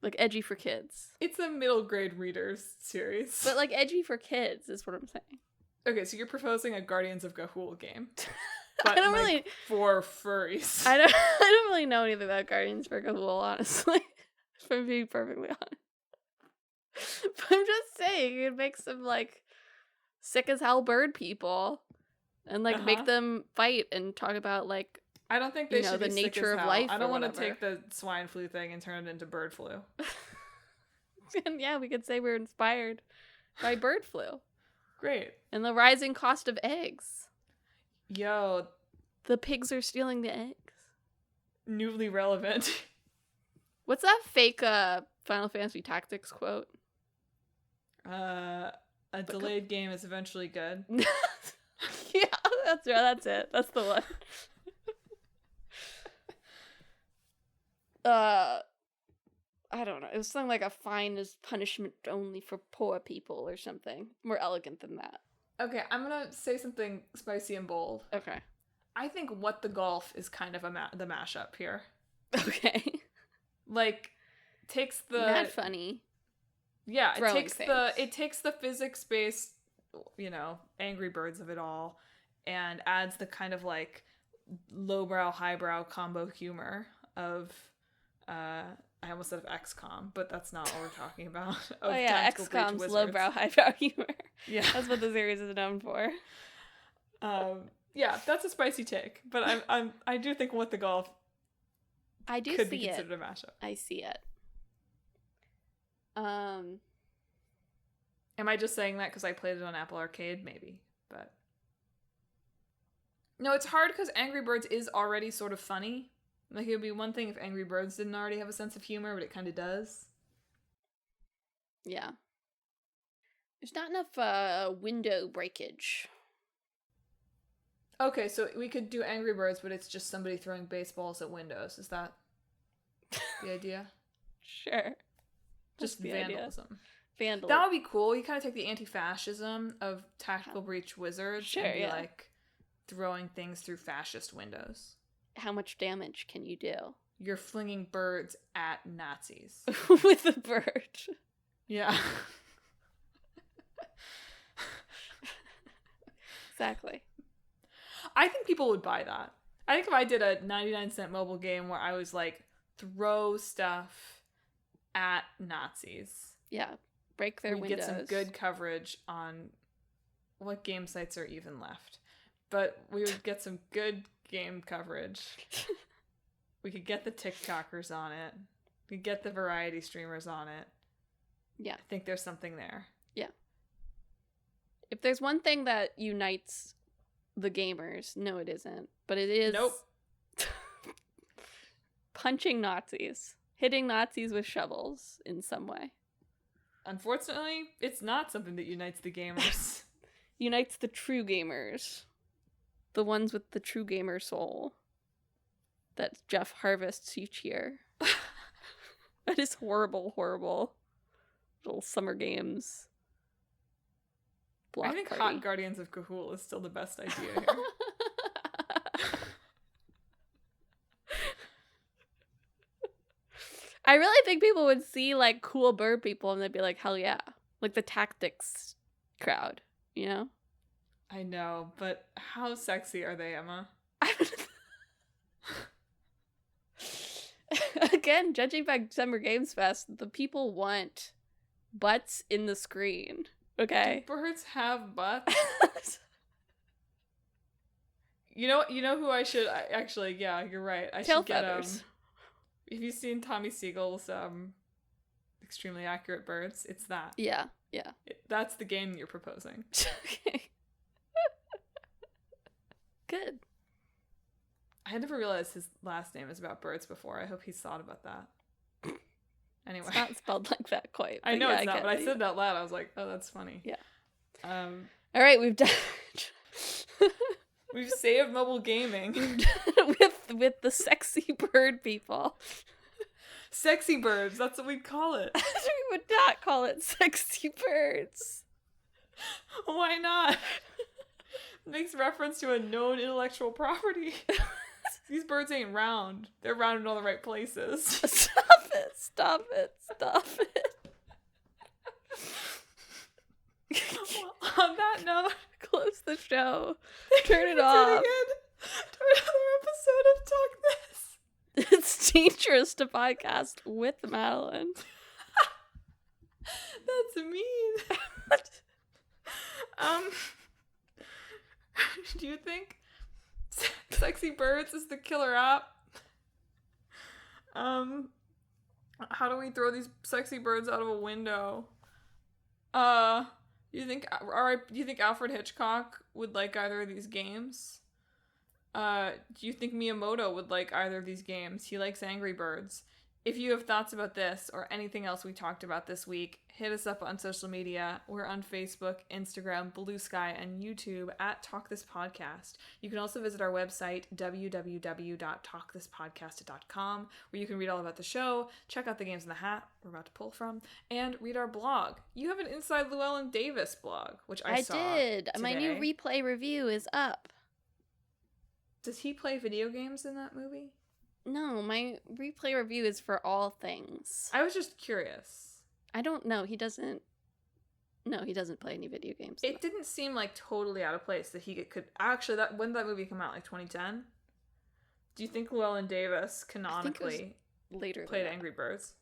Speaker 2: Like edgy for kids.
Speaker 1: It's a middle grade readers series.
Speaker 2: But like edgy for kids is what I'm saying.
Speaker 1: Okay, so you're proposing a Guardians of Gahul game.
Speaker 2: I don't
Speaker 1: like,
Speaker 2: really
Speaker 1: for furries.
Speaker 2: I don't really know anything about Guardians for Gahul, honestly. If I'm being perfectly honest. But I'm just saying it makes them like sick as hell bird people and like make them fight and talk about like
Speaker 1: I don't think they should
Speaker 2: the
Speaker 1: be sick
Speaker 2: nature
Speaker 1: as
Speaker 2: of
Speaker 1: hell.
Speaker 2: life.
Speaker 1: I don't
Speaker 2: want
Speaker 1: to take the swine flu thing and turn it into bird flu.
Speaker 2: And yeah, we could say we're inspired by bird flu.
Speaker 1: Great.
Speaker 2: And the rising cost of eggs.
Speaker 1: Yo.
Speaker 2: The pigs are stealing the eggs.
Speaker 1: Newly relevant.
Speaker 2: What's that fake Final Fantasy Tactics quote?
Speaker 1: A delayed game is eventually good.
Speaker 2: Yeah, that's right. That's it. That's the one. I don't know. It was something like a fine is punishment only for poor people or something. More elegant than that.
Speaker 1: Okay, I'm gonna say something spicy and bold.
Speaker 2: Okay.
Speaker 1: I think What the Golf is kind of the mashup here.
Speaker 2: Okay.
Speaker 1: Like, takes the...
Speaker 2: Not funny.
Speaker 1: Yeah, it takes the physics-based, Angry Birds of it all, and adds the kind of, like, lowbrow, highbrow combo humor of, I almost said of XCOM, but that's not what we're talking about.
Speaker 2: Oh yeah, XCOM's lowbrow, highbrow humor.
Speaker 1: Yeah.
Speaker 2: That's what the series is known for.
Speaker 1: Yeah, that's a spicy take, but I do think What the Golf could be considered a mashup.
Speaker 2: I see it.
Speaker 1: Am I just saying that because I played it on Apple Arcade? Maybe, but no, it's hard because Angry Birds is already sort of funny. Like, it would be one thing if Angry Birds didn't already have a sense of humor, but it kind of does.
Speaker 2: Yeah. There's not enough window breakage.
Speaker 1: Okay, so we could do Angry Birds, but it's just somebody throwing baseballs at windows. Is that the idea?
Speaker 2: Sure.
Speaker 1: Just vandalism.
Speaker 2: Vandalism.
Speaker 1: That would be cool. You kind of take the anti-fascism of Tactical Breach Wizards and be like throwing things through fascist windows.
Speaker 2: How much damage can you do?
Speaker 1: You're flinging birds at Nazis.
Speaker 2: With a bird.
Speaker 1: Yeah.
Speaker 2: Exactly.
Speaker 1: I think people would buy that. I think if I did a 99-cent mobile game where I was like, throw stuff at Nazis.
Speaker 2: Yeah. Break their windows.
Speaker 1: Get some good coverage on what game sites are even left. But we would get some good game coverage. We could get the TikTokers on it. We could get the variety streamers on it.
Speaker 2: Yeah.
Speaker 1: I think there's something there.
Speaker 2: Yeah. If there's one thing that unites the gamers, no it isn't. But it is...
Speaker 1: Nope.
Speaker 2: punching Nazis. Hitting Nazis with shovels in some way.
Speaker 1: Unfortunately, it's not something that unites the gamers.
Speaker 2: Unites the true gamers. The ones with the true gamer soul. That Jeff harvests each year. That is horrible, horrible. Little summer games.
Speaker 1: I think Hot Guardians of Gahul is still the best idea here.
Speaker 2: I really think people would see like cool bird people and they'd be like, hell yeah. Like the tactics crowd, you know?
Speaker 1: I know, but how sexy are they, Emma?
Speaker 2: Again, judging by Summer Games Fest, the people want butts in the screen. Okay.
Speaker 1: Do birds have butts? You know who I should actually? Yeah, you're right. I
Speaker 2: Tail
Speaker 1: should get
Speaker 2: feathers.
Speaker 1: Have you seen Tommy Siegel's Extremely Accurate Birds? It's that.
Speaker 2: Yeah.
Speaker 1: That's the game you're proposing.
Speaker 2: Okay. Good.
Speaker 1: I had never realized his last name is about birds before. I hope he's thought about that. Anyway.
Speaker 2: It's not spelled like that quite.
Speaker 1: I know
Speaker 2: yeah,
Speaker 1: it's not, but I
Speaker 2: it.
Speaker 1: said it out loud. I was like, oh, that's funny.
Speaker 2: Yeah.
Speaker 1: All
Speaker 2: right, we've done
Speaker 1: We've saved mobile gaming.
Speaker 2: with the sexy bird people.
Speaker 1: Sexy birds, that's what we'd call it.
Speaker 2: We would not call it sexy birds.
Speaker 1: Why not? Makes reference to a known intellectual property. These birds ain't round. They're round in all the right places.
Speaker 2: Stop it. Stop it. Stop it.
Speaker 1: Well, on that note,
Speaker 2: close the show. Turn it off.
Speaker 1: To another episode of Talk This.
Speaker 2: It's dangerous to podcast with Madeline.
Speaker 1: That's mean. Do you think Sexy Birds is the killer app? How do we throw these sexy birds out of a window? Do you think Alfred Hitchcock would like either of these games? Do you think Miyamoto would like either of these games? He likes Angry Birds. If you have thoughts about this or anything else we talked about this week, hit us up on social media. We're on Facebook, Instagram, Blue Sky, and YouTube at Talk This Podcast. You can also visit our website, www.talkthispodcast.com, where you can read all about the show, check out the games in the hat we're about to pull from, and read our blog. You have an Inside Llewellyn Davis blog, which I saw
Speaker 2: did.
Speaker 1: Today.
Speaker 2: My new replay review is up.
Speaker 1: Does he play video games in that movie?
Speaker 2: No, my replay review is for all things.
Speaker 1: I was just curious.
Speaker 2: I don't know. He doesn't play any video games.
Speaker 1: It didn't seem like totally out of place that he could actually. When did that movie come out? Like 2010. Do you think Llewellyn Davis canonically
Speaker 2: later
Speaker 1: played Angry Birds?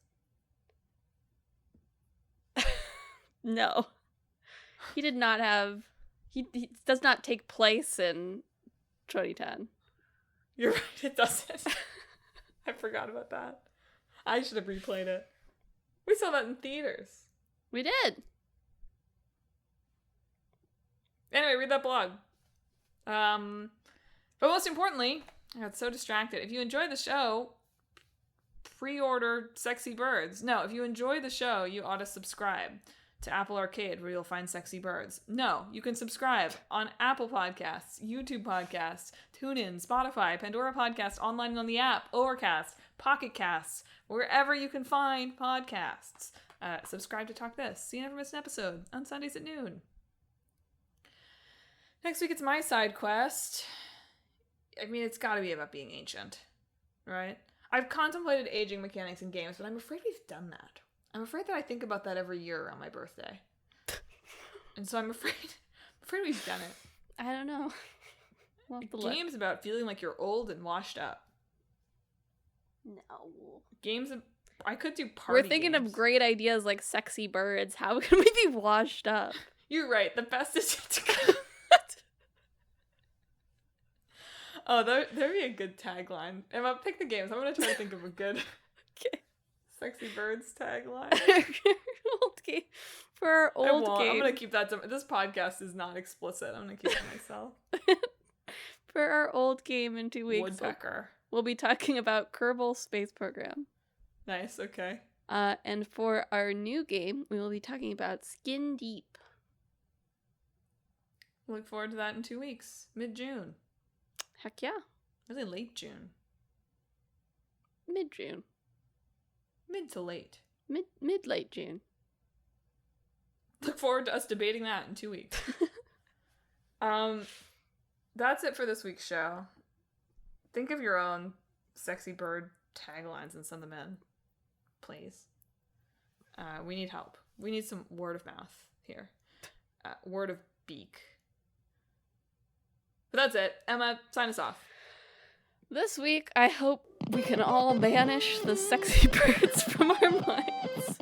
Speaker 2: No, he did not have. He does not take place in 2010.
Speaker 1: You're right. It doesn't. I forgot about that. I should have replayed it. We saw that in theaters.
Speaker 2: We did.
Speaker 1: Anyway, read that blog. But most importantly, I got so distracted. If you enjoy the show, pre-order Sexy Birds. No, if you enjoy the show, you ought to subscribe to Apple Arcade, where you'll find Sexy Birds. No, you can subscribe on Apple Podcasts, YouTube Podcasts, TuneIn, Spotify, Pandora Podcasts, online and on the app, Overcast, Pocket Casts, wherever you can find podcasts. Subscribe to Talk This, so you never miss an episode on Sundays at noon. Next week, it's my side quest. I mean, it's got to be about being ancient, right? I've contemplated aging mechanics in games, but I'm afraid we've done that. I'm afraid that I think about that every year on my birthday. And so I'm afraid we've done it.
Speaker 2: I don't know. We'll have to look.
Speaker 1: Games about feeling like you're old and washed up.
Speaker 2: No.
Speaker 1: Games I could do party
Speaker 2: We're thinking
Speaker 1: games.
Speaker 2: of great ideas like Sexy Birds. How can we be washed up?
Speaker 1: You're right. The best is yet to come. Oh, that'd be a good tagline. Emma, pick the games. I'm going to try to think of a good Sexy Birds tagline.
Speaker 2: For our old game.
Speaker 1: I'm going to keep that. This podcast is not explicit. I'm going to keep it myself.
Speaker 2: For our old game in 2 weeks.
Speaker 1: Woodpecker.
Speaker 2: We'll be talking about Kerbal Space Program.
Speaker 1: Nice, okay.
Speaker 2: And for our new game, we will be talking about Skin Deep.
Speaker 1: Look forward to that in 2 weeks. Mid-June.
Speaker 2: Heck yeah.
Speaker 1: Really late June.
Speaker 2: Mid-June.
Speaker 1: Mid to late.
Speaker 2: Mid-late June.
Speaker 1: Look forward to us debating that in 2 weeks. That's it for this week's show. Think of your own Sexy Bird taglines and send them in. Please. We need help. We need some word of mouth here. Word of beak. But that's it. Emma, sign us off.
Speaker 2: This week, I hope we can all banish the sexy birds from our minds.